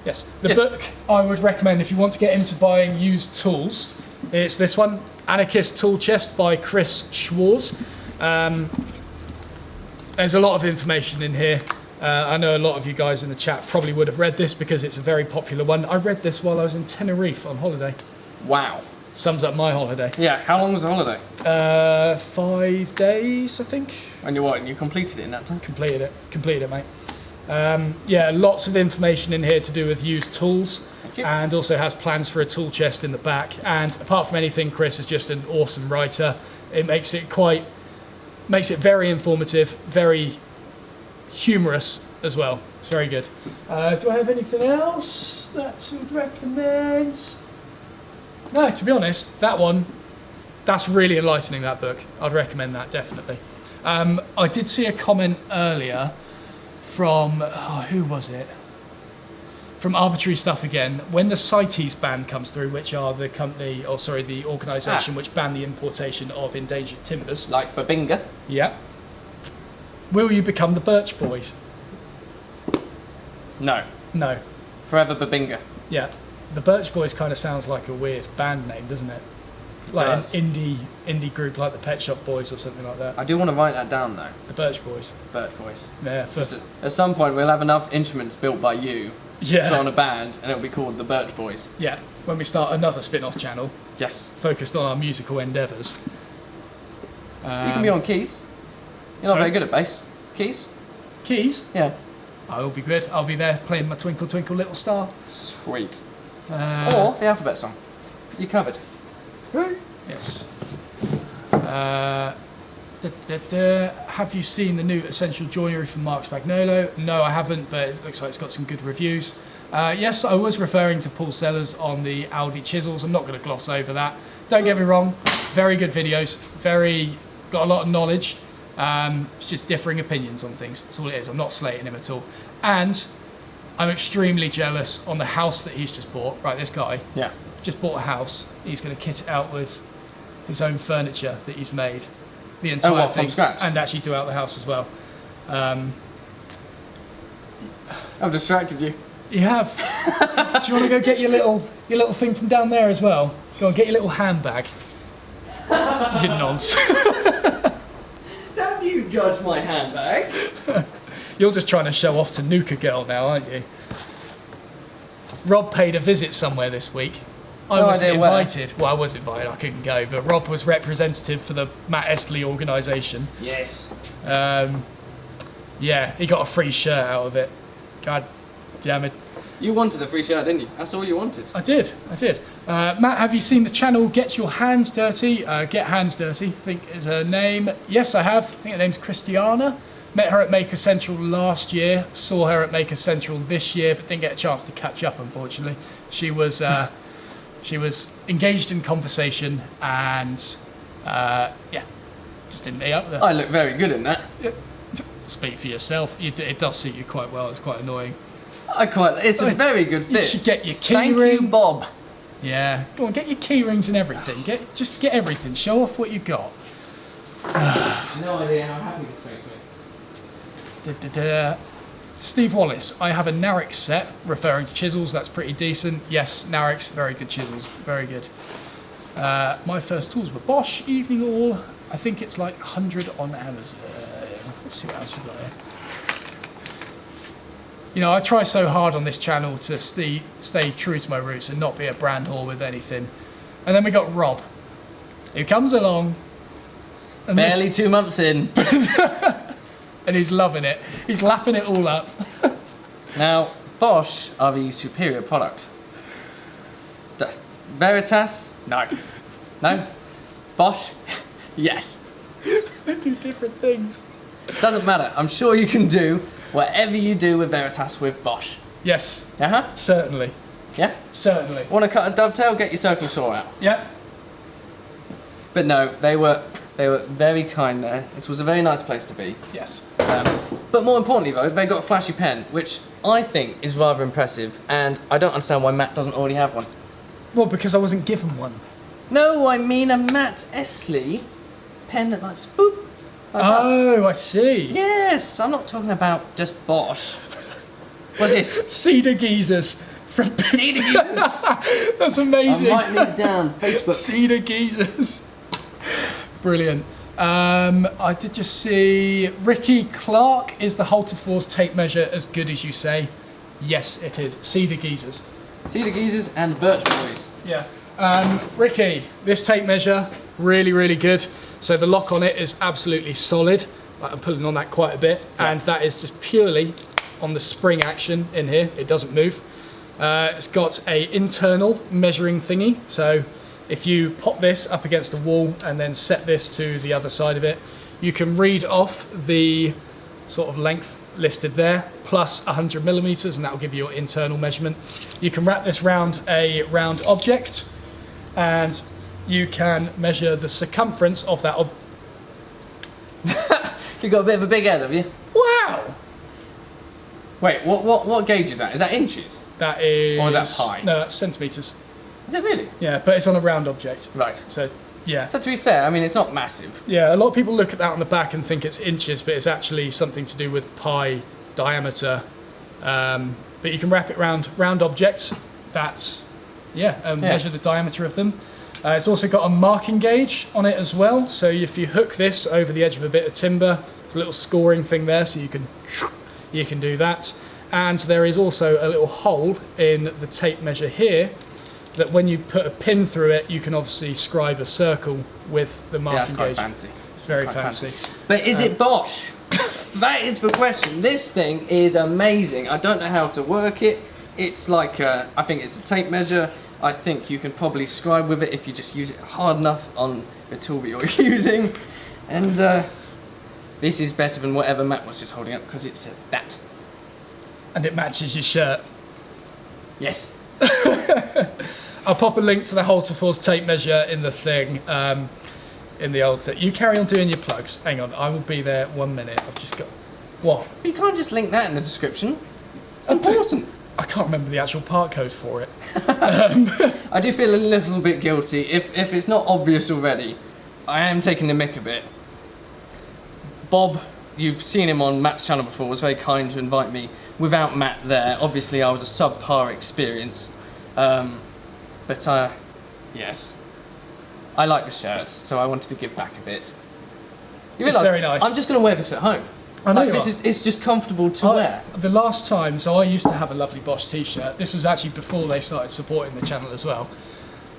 Yes. The Yes. book I would recommend if you want to get into buying used tools, it's this one, Anarchist Tool Chest by Chris Schwarz. There's a lot of information in here. I know a lot of you guys in the chat probably would have read this because it's a very popular one. I read this while I was in Tenerife on holiday. Wow. Sums up my holiday. Yeah. How long was the holiday? 5 days, I think. And you completed it in that time? Completed it, mate. Yeah, lots of information in here to do with used tools, you. and also has plans for a tool chest in the back. And apart from anything, Chris is just an awesome writer. It makes it very informative, very humorous as well. It's very good. Do I have anything else that I would recommend? No, to be honest, that's really enlightening, that book. I'd recommend that, definitely. I did see a comment earlier from, who was it? From Arbitrary Stuff again. When the CITES ban comes through, which are the the organisation which ban the importation of endangered timbers. Like Babinga? Yeah. Will you become the Birch Boys? No. No. Forever Babinga. Yeah. The Birch Boys kind of sounds like a weird band name, doesn't it? Like does. an indie group like the Pet Shop Boys or something like that. I do want to write that down though. The Birch Boys. Birch Boys. Yeah. At some point we'll have enough instruments built by you to put Yeah. on a band and it'll be called the Birch Boys. Yeah. When we start another spin-off channel Yes. focused on our musical endeavours. You can be on keys. You're not sorry? very good at bass. Keys? Keys. Yeah. I'll be good. I'll be there playing my Twinkle Twinkle Little Star. Sweet. Uh, Or the alphabet song. You covered. Yes. Have you seen the new Essential Joinery from Mark Spagnolo? No, I haven't, but it looks like it's got some good reviews. Yes, I was referring to Paul Sellers on the Aldi chisels. I'm not going to gloss over that. Don't get me wrong, very good videos, got a lot of knowledge. It's just differing opinions on things. That's all it is. I'm not slating him at all. And I'm extremely jealous on the house that he's just bought. Right, this guy Yeah. just bought a house. He's going to kit it out with his own furniture that he's made. The entire what, from thing, scratch? and actually do out the house as well. I've distracted you. You have. Do you want to go get your little thing from down there as well? Go on, get your little handbag. You nonce. Don't you judge my handbag. You're just trying to show off to Nuka Girl now, aren't you? Rob paid a visit somewhere this week. I No wasn't idea where. invited. Well, I was invited, I couldn't go, but Rob was representative for the Matt Estlea organisation. Yes. Yeah, he got a free shirt out of it. God damn it. You wanted a free shirt, didn't you? That's all you wanted. I did. Matt, have you seen the channel Get Your Hands Dirty? Get Hands Dirty, I think is her name. Yes, I have. I think her name's Christiana. Met her at Maker Central last year. Saw her at Maker Central this year, but didn't get a chance to catch up, unfortunately. She was engaged in conversation and, just didn't meet up with her. I look very good in that. Speak for yourself. It does suit you quite well. It's quite annoying. It's a very good fit. You should get your key Thank ring. you, Bob. Yeah, go on, get your key rings and everything. Just get everything. Show off what you got. No idea how happy this makes me. Steve Wallace, I have a Narix set, referring to chisels. That's pretty decent. Yes, Narix, very good chisels, very good. My first tools were Bosch Evening All. I think it's like 100 on Amazon. Let's see what else we've got here. You know, I try so hard on this channel to stay true to my roots and not be a brand whore with anything. And then we got Rob, who comes along. And Barely 2 months in. and he's loving it. He's lapping it all up. Now, Bosch are the superior product. Veritas? No. No? Bosch? Yes. They do different things. Doesn't matter. I'm sure you can do whatever you do with Veritas with Bosch. Yes, Uh-huh. certainly. Yeah? Certainly. Want to cut a dovetail? Get your circular saw out. Yeah. But no, they were very kind there. It was a very nice place to be. Yes. But more importantly though, they got a flashy pen, which I think is rather impressive, and I don't understand why Matt doesn't already have one. Well, because I wasn't given one. No, I mean a Matt Estlea pen that like boop. Like that. Oh, I see. Yes, I'm not talking about just Bosch. What's this? Cedar geezers from Cedar geezers. That's amazing. I'm writing these down. Facebook. Cedar geezers. Brilliant. I did just see Ricky Clark. Is the Halter Force tape measure as good as you say? Yes, it is. Cedar geezers. Cedar geezers and birch boys. Yeah. Ricky, this tape measure, really, really good. So the lock on it is absolutely solid. Like, I'm pulling on that quite a bit, and that is just purely on the spring action in here. It doesn't move. It's got a internal measuring thingy. So if you pop this up against the wall and then set this to the other side of it, you can read off the sort of length listed there, plus 100 millimeters, and that will give you your internal measurement. You can wrap this round a round object, and you can measure the circumference of that You got a bit of a big head, have you? Wow! Wait, what gauge is that? Is that inches? That is... Or is that pi? No, that's centimeters. Is it really? Yeah, but it's on a round object. Right. So, yeah. So to be fair, I mean, it's not massive. Yeah, a lot of people look at that on the back and think it's inches, but it's actually something to do with pi diameter. But you can wrap it around round objects that, measure the diameter of them. It's also got a marking gauge on it as well. So if you hook this over the edge of a bit of timber, there's a little scoring thing there, so you can do that. And there is also a little hole in the tape measure here that when you put a pin through it, you can obviously scribe a circle with the marking That's quite gauge. fancy. It's very fancy. But is it Bosch? That is the question. This thing is amazing. I don't know how to work it. It's like, I think it's a tape measure. I think you can probably scribe with it if you just use it hard enough on the tool that you're using. And this is better than whatever Matt was just holding up because it says that. And it matches your shirt. Yes. I'll pop a link to the Halter Force tape measure in the thing, in the old thing. You carry on doing your plugs. Hang on, I will be there 1 minute. I've just got... What? You can't just link that in the description. It's important. I can't remember the actual part code for it. I do feel a little bit guilty. If it's not obvious already, I am taking the mick a bit. Bob, you've seen him on Matt's channel before, was very kind to invite me. Without Matt there, obviously I was a subpar experience. Yes. I like the shirt, so I wanted to give back a bit. You It's realise, very nice. I'm just going to wear this at home. I know you this are. it's just comfortable to wear. The last time, so I used to have a lovely Bosch t-shirt. This was actually before they started supporting the channel as well.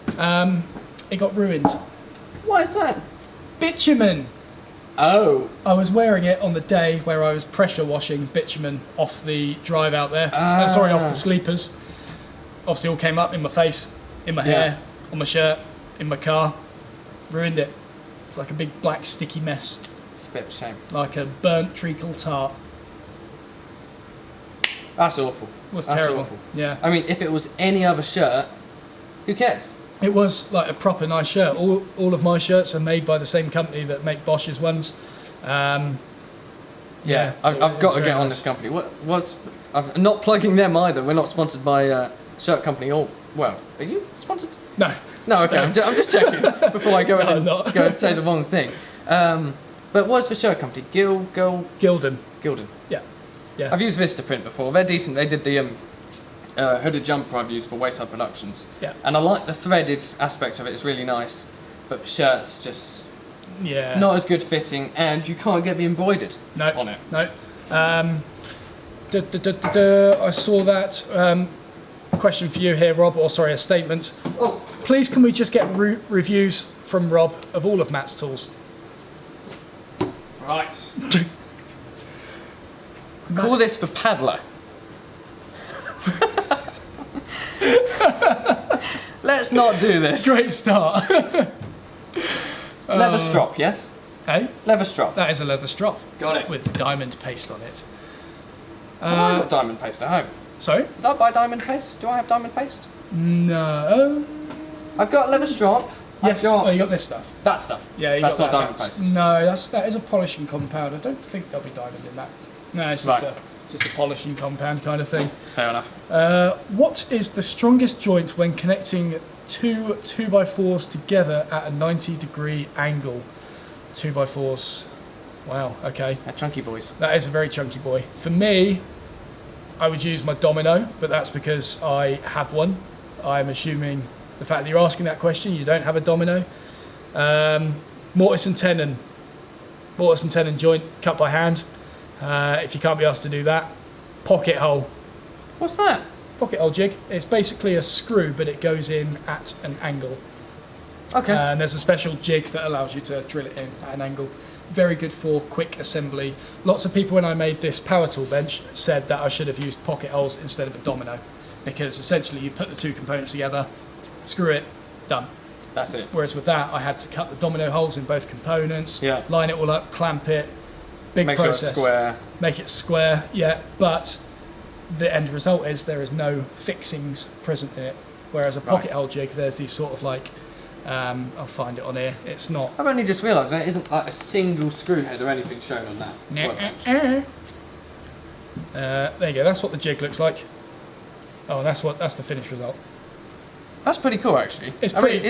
It got ruined. Why is that? Bitumen. Oh. I was wearing it on the day where I was pressure washing bitumen off the drive out there. Off the sleepers. Obviously all came up in my face, in my hair, on my shirt, in my car. Ruined it. It's like a big black sticky mess. It's a bit of a shame. Like a burnt treacle tart. That's awful. It was That's terrible. awful. Yeah. I mean, if it was any other shirt, who cares? It was like a proper nice shirt. All of my shirts are made by the same company that make Bosch's ones. I've it got was to very get on nice. this company. I'm not plugging them either. We're not sponsored by a shirt company. Or well, are you sponsored? No. No, okay. No. I'm just checking before I go No, I'm and not. go and say the wrong thing. But what's the shirt company? Gildan. Gildan. Yeah. Yeah. I've used Vistaprint before. They're decent. They did the hooded jumper I've used for Wayside Productions. Yeah. And I like the threaded aspect of it. It's really nice. But the shirt's just not as good fitting, and you can't get the embroidered on it. No. I saw that. Question for you here, Rob, or sorry, a statement. Oh. Please, can we just get reviews from Rob of all of Matt's tools? Right. Call this the paddler. Let's not do this. Great start. Leather strop, yes? Hey, Leather strop. that is a leather strop. Got it. With diamond paste on it. Have I got diamond paste at home? Sorry? Did I buy diamond paste? Do I have diamond paste? No. I've got leather strop. Yes. I've got Oh, you got this stuff. that stuff. Yeah, you that's got not that. diamond That's- paste. No, that is a polishing compound. I don't think there'll be diamond in that. No, it's just Right. just a polishing compound kind of thing. Fair enough. What is the strongest joint when connecting two 2x4s together at a 90-degree angle? 2x4s. Wow. Okay. They're chunky boys. That is a very chunky boy. For me, I would use my domino, but that's because I have one. I'm assuming the fact that you're asking that question, you don't have a domino. Mortise and tenon. Mortise and tenon joint, cut by hand. If you can't be asked to do that. Pocket hole. What's that? Pocket hole jig. It's basically a screw, but it goes in at an angle. Okay. And there's a special jig that allows you to drill it in at an angle. Very good for quick assembly. Lots of people, when I made this power tool bench, said that I should have used pocket holes instead of a domino, because essentially you put the two components together, screw it, done. That's it. Whereas with that, I had to cut the domino holes in both components, Yeah. line it all up, clamp it, big Make sure process. it's square. Make it square, yeah, but the end result is there is no fixings present in it. Whereas a pocket Right. hole jig, there's these sort of like, I'll find it on here, it's not. I've only just realised there isn't like a single screw head or anything shown on that workbench. There you go, that's what the jig looks like. Oh, that's the finished result. That's pretty cool, actually. It's I mean, pretty-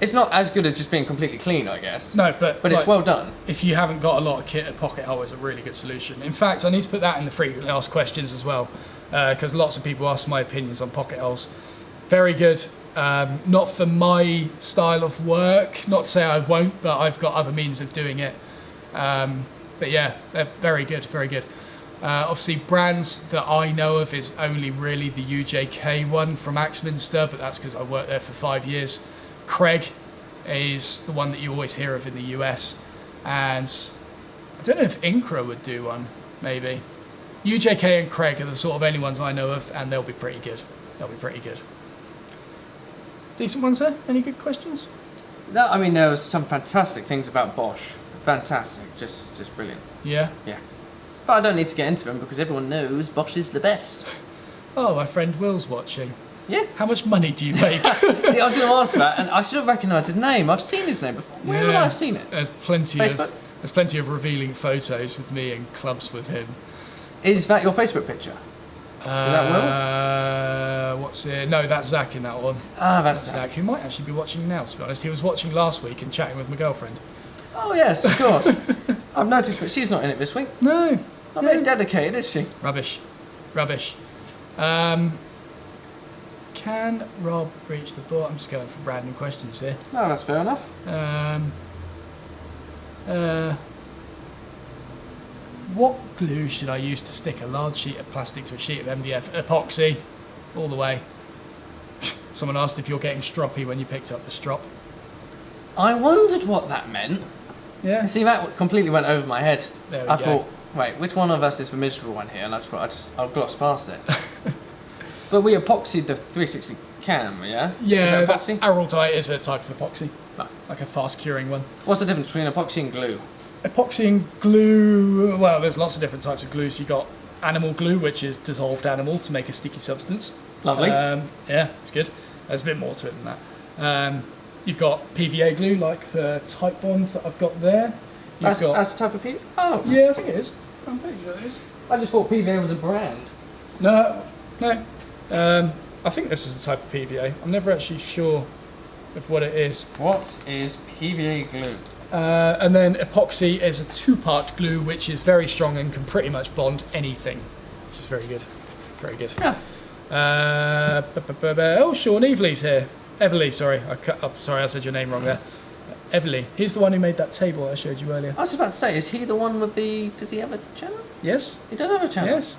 it's not as good as just being completely clean, I guess. No, but But it's like, well done. if you haven't got a lot of kit, a pocket hole is a really good solution. In fact, I need to put that in the frequently asked questions as well, because lots of people ask my opinions on pocket holes. Very good. Not for my style of work. Not to say I won't, but I've got other means of doing it. But yeah, they're very good, very good. Obviously, brands that I know of is only really the UJK one from Axminster, but that's because I worked there for 5 years. Craig is the one that you always hear of in the US, and I don't know if Incra would do one, maybe. UJK and Craig are the sort of only ones I know of, and they'll be pretty good. They'll be pretty good. Decent ones there? Any good questions? No, I mean, there was some fantastic things about Bosch. Fantastic, just brilliant. Yeah. Yeah. But I don't need to get into them because everyone knows Bosch is the best. Oh, my friend Will's watching. Yeah. How much money do you make? See, I was going to ask that, and I should have recognised his name. I've seen his name before. Where would I have seen it? There's plenty Facebook? There's plenty of revealing photos of me in clubs with him. Is that your Facebook picture? that What's it? No, that's Zach in that one. Ah, that's Zach, who might actually be watching now, to be honest. He was watching last week and chatting with my girlfriend. Oh yes, of course. I've noticed, but she's not in it this week. No. Not very dedicated, is she? Rubbish. Rubbish. Can Rob reach the ball? I'm just going for random questions here. No, that's fair enough. What glue should I use to stick a large sheet of plastic to a sheet of MDF? Epoxy, all the way. Someone asked if you're getting stroppy when you picked up the strop. I wondered what that meant. Yeah. See, that completely went over my head. There we I go. thought, wait, which one of us is the miserable one here? And I just thought, I'll gloss past it. But we epoxied the 360 cam, yeah? Yeah, Is that epoxy? Araldite is a type of epoxy, No. like a fast curing one. What's the difference between epoxy and glue? Epoxy and glue, well, there's lots of different types of glues. You've got animal glue, which is dissolved animal to make a sticky substance. Lovely. Yeah, it's good. There's a bit more to it than that. You've got PVA glue, like the Type Bond that I've got there. That's a type of PVA? Oh. Yeah, I think it is. I'm pretty sure it is. I just thought PVA was a brand. No. I think this is a type of PVA. I'm never actually sure of what it is. What is PVA glue? And then epoxy is a two-part glue, which is very strong and can pretty much bond anything, which is very good. Very good. Yeah. Oh, Sean Everly's here. Everly, sorry. Sorry, I said your name wrong there. Everly. He's the one who made that table I showed you earlier. I was about to say, is he the one with the... Does he have a channel? Yes. He does have a channel. Yes.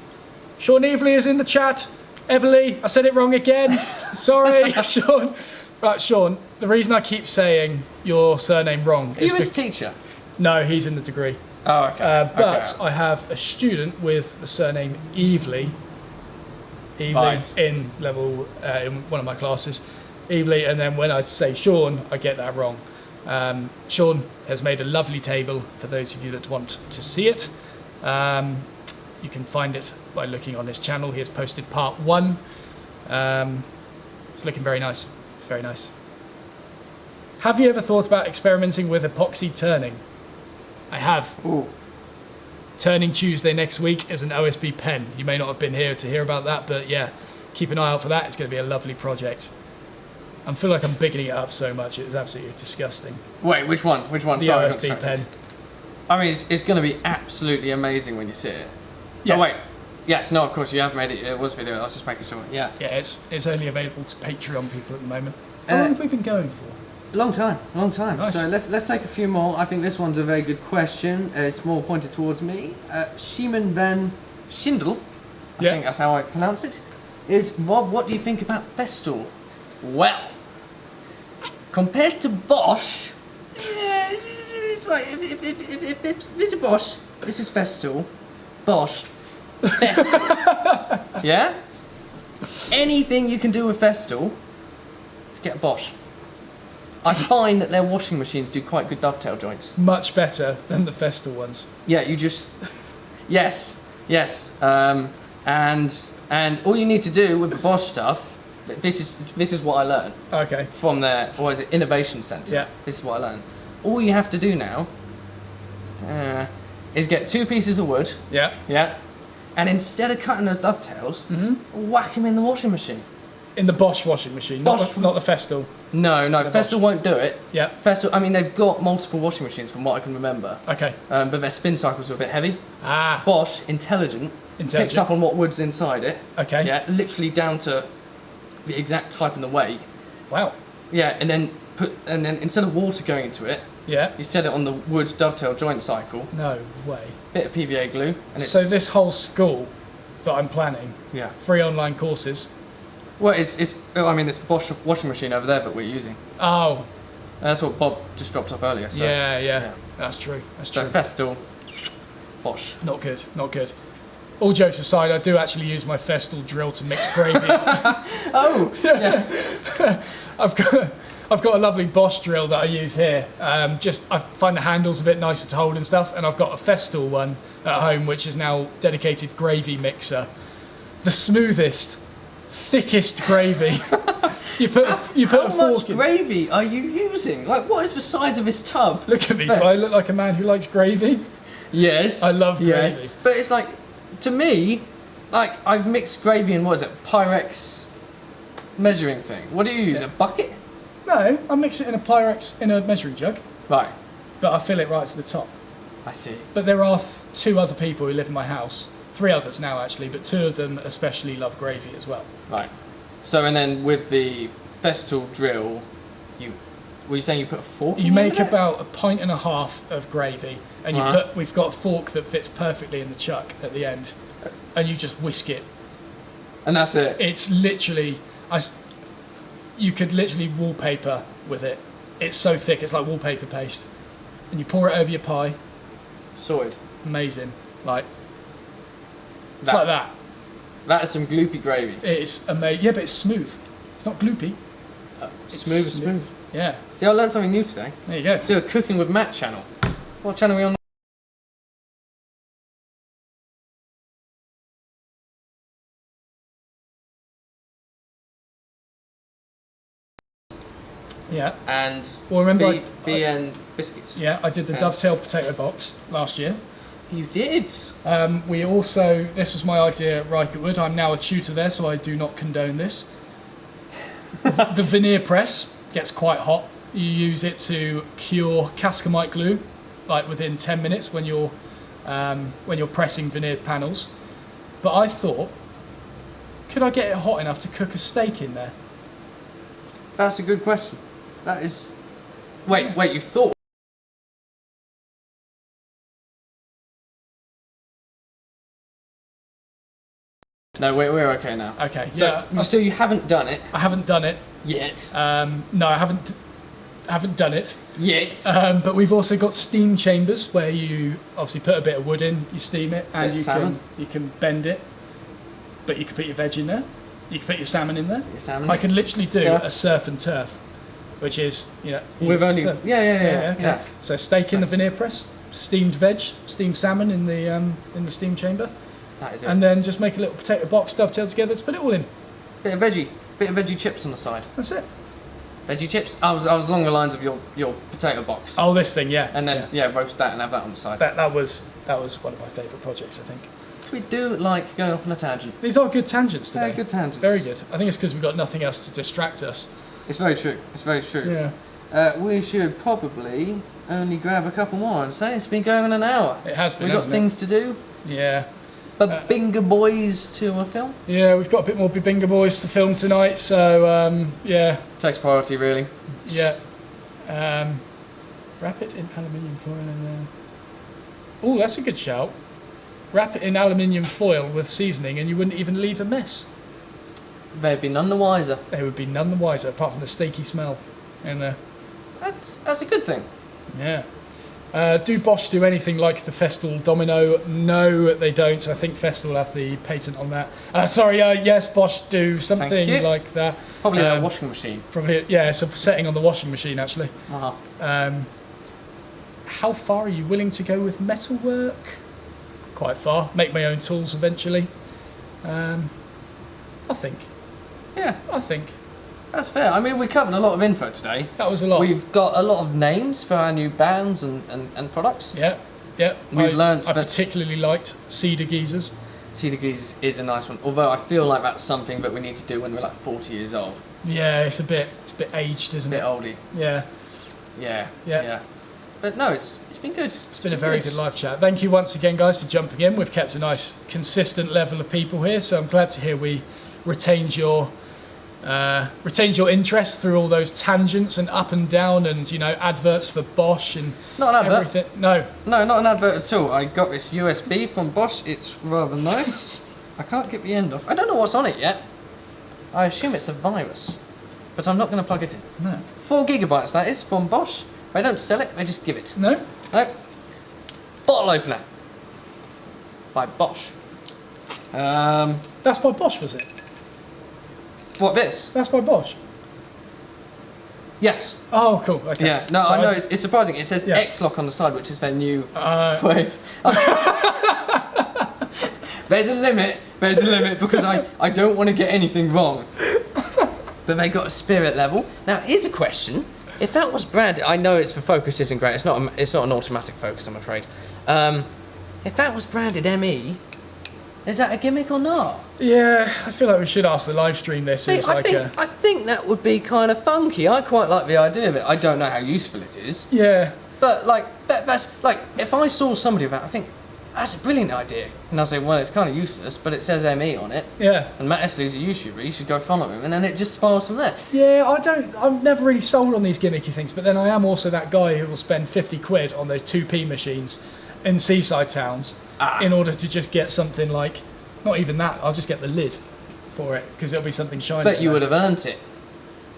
Sean Everly is in the chat. Everly, I said it wrong again. Sorry, Sean. Right, Sean, the reason I keep saying your surname wrong Are you is his teacher? No, he's in the degree. Oh, okay. But Okay. I have a student with the surname Everly. Right. In level in one of my classes. Everly, and then when I say Sean, I get that wrong. Sean has made a lovely table for those of you that want to see it. You can find it by looking on his channel. He has posted part 1. It's looking very nice, very nice. Have you ever thought about experimenting with epoxy turning? I have. Ooh. Turning Tuesday next week is an OSB pen. You may not have been here to hear about that, but yeah, keep an eye out for that. It's going to be a lovely project. I feel like I'm bigging it up so much. It is absolutely disgusting. Wait, which one? Which one? The Sorry, I got OSB distracted. pen. I mean, it's going to be absolutely amazing when you see it. Yeah. Oh, wait. Yes, no, of course, you have made it. It was video. I was just making sure. Yeah. Yeah, it's only available to Patreon people at the moment. Uh, How long have we been going for? Long time. Nice. So let's take a few more. I think this one's a very good question. It's more pointed towards me. Shimon van Schindel, I think that's how I pronounce it, is, Rob, what do you think about Festool? Well, compared to Bosch, yeah, it's like, if it's a Bosch, this is Festool, Bosch, Festool. Yeah? Anything you can do with Festool, get a Bosch. I find that their washing machines do quite good dovetail joints. Much better than the Festool ones. Yeah, you just... yes. And all you need to do with the Bosch stuff, this is what I learned Okay. from their, what is it, Innovation Centre. Yeah. This is what I learned. All you have to do now is get 2 pieces of wood. Yeah. Yeah. And instead of cutting those dovetails, whack them in the washing machine. In the Bosch washing machine, Bosch. not the Festool. No, The Festool Bosch. won't do it. Yeah. Festool, I mean, they've got multiple washing machines from what I can remember. Okay. But their spin cycles are a bit heavy. Ah. Bosch, intelligent, picks up on what wood's inside it. Okay. Yeah, literally down to the exact type and the weight. Wow. Yeah, and then instead of water going into it, Yeah. you set it on the wood dovetail joint cycle, No way. bit of PVA glue, and it's... So this whole school that I'm planning, Yeah. 3 online courses. Well, I mean, it's the Bosch washing machine over there that we're using. Oh. That's what Bob just dropped off earlier. So, Yeah. That's true. That's So true. Festool, Bosch. Not good. Not good. All jokes aside, I do actually use my Festool drill to mix gravy. Oh, yeah. I've got a lovely Bosch drill that I use here. I find the handles a bit nicer to hold and stuff, and I've got a Festool one at home, which is now dedicated gravy mixer. The smoothest, thickest gravy. You put How a much fork in. gravy are you using? Like, what is the size of this tub? Look at me. Do I look like a man who likes gravy? Yes. I love gravy. But it's like, to me, like, I've mixed gravy in, what is it, Pyrex measuring thing. What do you use, a bucket? No, I mix it in a Pyrex in a measuring jug, Right, but I fill it right to the top. I see. But there are 2 other people who live in my house. 3 others now actually, but 2 of them especially love gravy as well. Right. So, and then with the Festool drill, were you saying you put a fork in You make it? about 1.5 pints of gravy, and we've got a fork that fits perfectly in the chuck at the end, and you just whisk it. And that's it. It's literally, you could literally wallpaper with it. It's so thick, it's like wallpaper paste. And you pour it over your pie. Sorted. Amazing. Like, it's like that. That is some gloopy gravy. It's amazing. Yeah, but it's smooth. It's not gloopy. It's Smooth. Yeah. See, I learned something new today. There you go. Do a Cooking with Matt channel. What channel are we on? Yeah. And Well, remember BN biscuits. Yeah, I did the And- dovetail potato box last year. You did. We also, this was my idea at Riker Wood. I'm now a tutor there, so I do not condone this. The veneer press gets quite hot. You use it to cure Cascamite glue, like within 10 minutes when you're pressing veneered panels. But I thought, could I get it hot enough to cook a steak in there? That's a good question. That is. Wait, you thought? No, we're okay now. Okay, So, yeah. so you haven't done it I haven't done it. yet. No, I haven't done it. Yet. But we've also got steam chambers where you obviously put a bit of wood in, you steam it, and Bit of salmon. you can bend it. But you can put your veg in there. You can put your salmon in there. Your salmon. I can literally do Yeah. a surf and turf. which is, We've only so- yeah. okay. So steak in the veneer press, steamed veg, steamed salmon in the steam chamber, That is it. and then just make a little potato box dovetailed together to put it all in. Bit of veggie chips on the side. That's it. Veggie chips. I was along the lines of your potato box. Oh, this thing, yeah. And then roast that and have that on the side. That was one of my favourite projects, I think. We do like going off on a tangent. These are good tangents today. Yeah, good tangents. Very good. I think it's because we've got nothing else to distract us. It's very true. It's very true. Yeah. We should probably only grab a couple more and say it's been going on an hour. It has been. We've got hasn't things to do. it? Yeah. But Bingo Boys to a film. Yeah, we've got a bit more Bibinga Boys to film tonight, so yeah. Takes priority, really. Yeah. Wrap it in aluminium foil and then. Oh, that's a good shout. Wrap it in aluminium foil with seasoning, and you wouldn't even leave a mess. They'd be none the wiser. They would be none the wiser, apart from the steaky smell in there. That's a good thing. Yeah. Do Bosch do anything like the Festool Domino? No, they don't. I think Festool have the patent on that. Yes, Bosch do something like that. Probably a washing machine. Probably, yeah, it's a setting on the washing machine, actually. Uh-huh. How far are you willing to go with metalwork? Quite far. Make my own tools eventually. I think. Yeah, I think. that's fair. I mean, we covered a lot of info today. That was a lot. We've got a lot of names for our new bands and products. Yeah. We've learnt I that- particularly liked Cedar Geezers. Cedar Geese is a nice one, although I feel like that's something that we need to do when we're like 40 years old. Yeah, it's a bit aged, isn't A bit it? oldie. Yeah. Yeah. But no, it's been good. It's been a very good live chat. Thank you once again, guys, for jumping in. We've kept a nice, consistent level of people here, so I'm glad to hear we retained your interest through all those tangents and up and down, and adverts for Bosch and Not an advert. everything. No, No, not an advert at all. I got this USB from Bosch. It's rather nice. I can't get the end off. I don't know what's on it yet. I assume it's a virus, but I'm not going to plug it in. no, 4 gigabytes that is from Bosch. They don't sell it. They just give it. no. No. Bottle opener by Bosch. That's by Bosch, was it? What, this? That's by Bosch. Yes. Oh, cool. Okay. Yeah. No, So I know. was- It's surprising. It says Yeah. X-Lock on the side, which is their new Uh, wave. There's a limit because I don't want to get anything wrong. But they got a spirit level. Now, here's a question. If that was branded, I know it's for focus isn't great. It's not an automatic focus, I'm afraid. If that was branded ME, is that a gimmick or not? yeah, I feel like we should ask the live stream this. See, Is I like think that would be kind of funky. I quite like the idea of it. I don't know how useful it is. yeah. But that's like, if I saw somebody with that, I think that's a brilliant idea. And I'll say, well, it's kind of useless, but it says ME on it. Yeah. And Matt Estlea's a YouTuber. You should go follow him, and then it just spirals from there. Yeah, I'm never really sold on these gimmicky things, but then I am also that guy who will spend 50 quid on those 2p machines in seaside towns in order to just get something like, not even that, I'll just get the lid for it, because it'll be something shiny. But you would have earned it.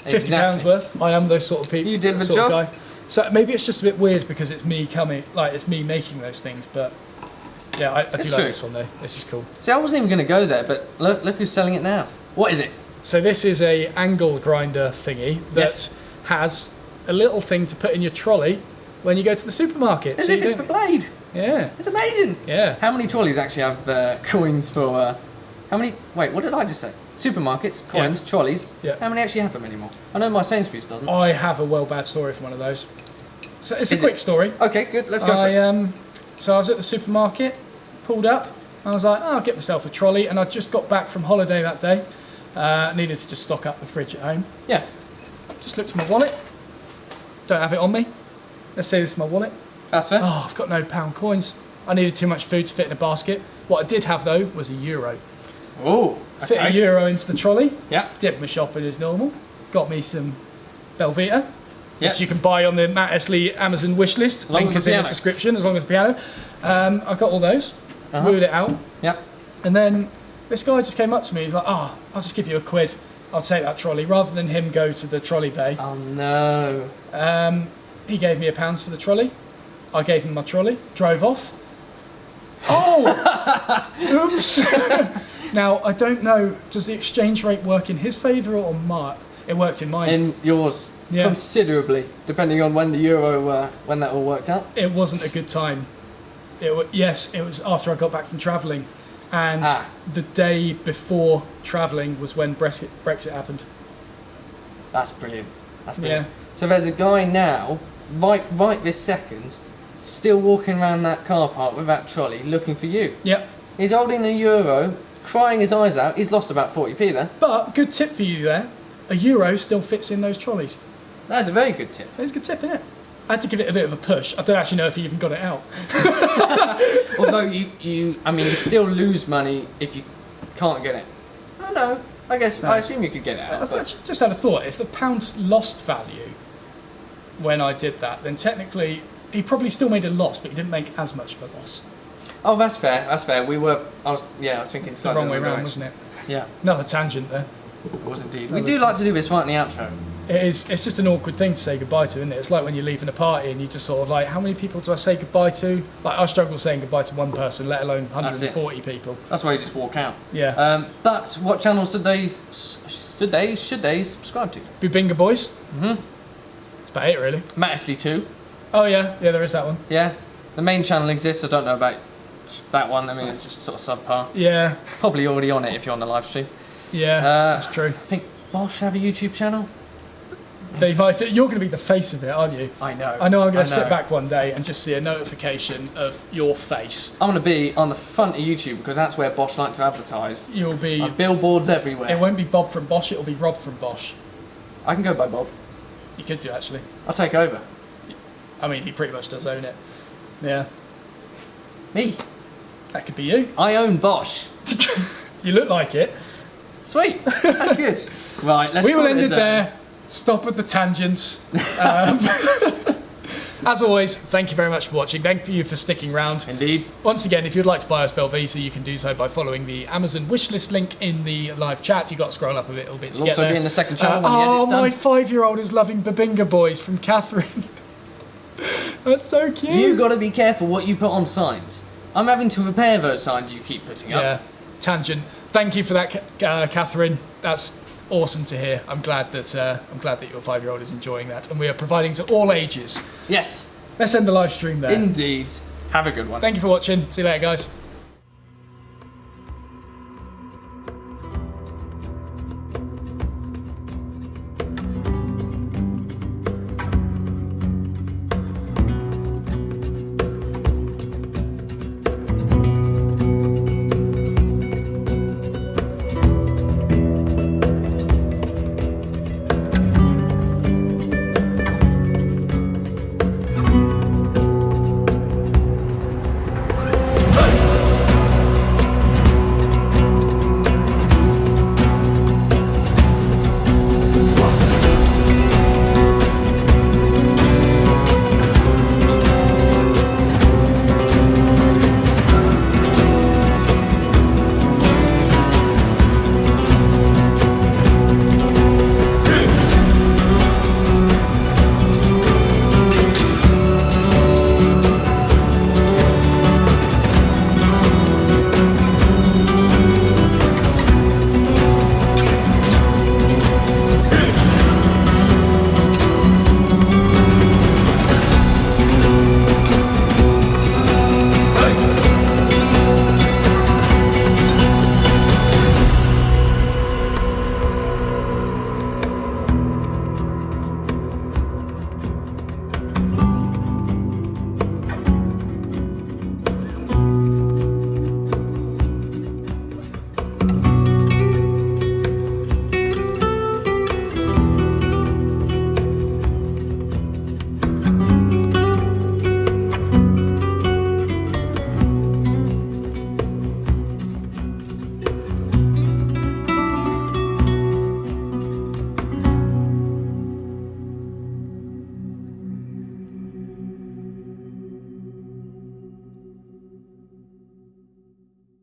£50 worth. I am those sort of people. You did the sort of job. guy. So maybe it's just a bit weird because it's me it's me making those things, but yeah, I do It's like true. this one though. This is cool. See, I wasn't even going to go there, but look who's selling it now. What is it? So this is a angle grinder thingy that Yes. has a little thing to put in your trolley when you go to the supermarket. As So if you it's the don't- blade. Yeah, It's amazing. yeah. How many trolleys actually have coins for? How many? Wait, what did I just say? Supermarkets, coins, trolleys. Yeah. How many actually have them anymore? I know my Sainsbury's doesn't. I have a well bad story from one of those. So it's a Is quick it? story. Okay, good. Let's go for it. So I was at the supermarket, pulled up, and I was like, oh, I'll get myself a trolley, and I just got back from holiday that day. Needed to just stock up the fridge at home. Yeah. Just looked at my wallet. Don't have it on me. Let's say this is my wallet. That's fair. Oh, I've got no pound coins. I needed too much food to fit in a basket. What I did have though was a euro. Oh. Fit a euro into the trolley. Yeah. Did my shopping as normal. Got me some Belvita, Yeah. which you can buy on the Matt Estlea Amazon wish list. Long Link as is the in the piano. description, as long as the piano. I got all those, ruled it out, Yeah. and then this guy just came up to me. He's like, "Oh, I'll just give you a quid. I'll take that trolley." Rather than him go to the trolley bay, Oh no. he gave me £1 for the trolley. I gave him my trolley, drove off. Oh! Oops! Now, I don't know, does the exchange rate work in his favour or It worked in mine. In yours, Yeah. considerably, depending on when the Euro, when that all worked out. It wasn't a good time. Yes, it was after I got back from travelling, and the day before travelling was when Brexit happened. That's brilliant. That's brilliant. Yeah. So there's a guy now, right this second, still walking around that car park with that trolley looking for you. Yep. He's holding the Euro, crying his eyes out. He's lost about 40p there. But good tip for you there. A Euro still fits in those trolleys. That's a very good tip. It's a good tip, isn't it? I had to give it a bit of a push. I don't actually know if he even got it out. Although you still lose money if you can't get it. I know. I guess I assume you could get it out. Just had a thought. If the pound lost value when I did that, then technically he probably still made a loss, but he didn't make as much of a loss. Oh, that's fair. That's fair. I was thinking It's the wrong way around, wasn't it? Yeah, Another tangent there. it was indeed. We do like to do this right in the outro. It is. It's just an awkward thing to say goodbye to, isn't it? It's like when you're leaving a party and you just sort of like, how many people do I say goodbye to? Like, I struggle saying goodbye to one person, let alone 140 people. That's why you just walk out. Yeah. But what channels should they subscribe to? Bubinga Boys. Mm-hmm. That's about it, really. Matt Estlea 2. Oh yeah, there is that one. Yeah. The main channel exists. I don't know about that one. I mean, it's sort of subpar. Yeah. Probably already on it if you're on the live stream. Yeah, that's true. I think Bosch have a YouTube channel. They might. You're going to be the face of it, aren't you? I know. I know. I'm going to sit back one day and just see a notification of your face. I'm going to be on the front of YouTube because that's where Bosch like to advertise. You'll be on billboards everywhere. It won't be Bob from Bosch. It'll be Rob from Bosch. I can go by Bob. You could do actually. I'll take over. I mean, he pretty much does own it. Yeah. Me. That could be you. I own Bosch. You look like it. Sweet. That's good. Right. Let's. We will end it there. Stop with the tangents. As always, thank you very much for watching. Thank you for sticking around. Indeed. Once again, if you'd like to buy us Belvita, you can do so by following the Amazon wishlist link in the live chat. You've got to scroll up a little bit to It'll get also there. be in the second channel when the edit's done. Oh, my 5-year-old is loving Babinga Boys from Catherine. That's so cute. You got to be careful what you put on signs. I'm having to repair those signs you keep putting up. Yeah, tangent. Thank you for that, Catherine. That's awesome to hear. I'm glad that your 5-year-old is enjoying that, and we are providing to all ages. Yes. Let's end the live stream there. Indeed. Have a good one. Thank you for watching. See you later, guys.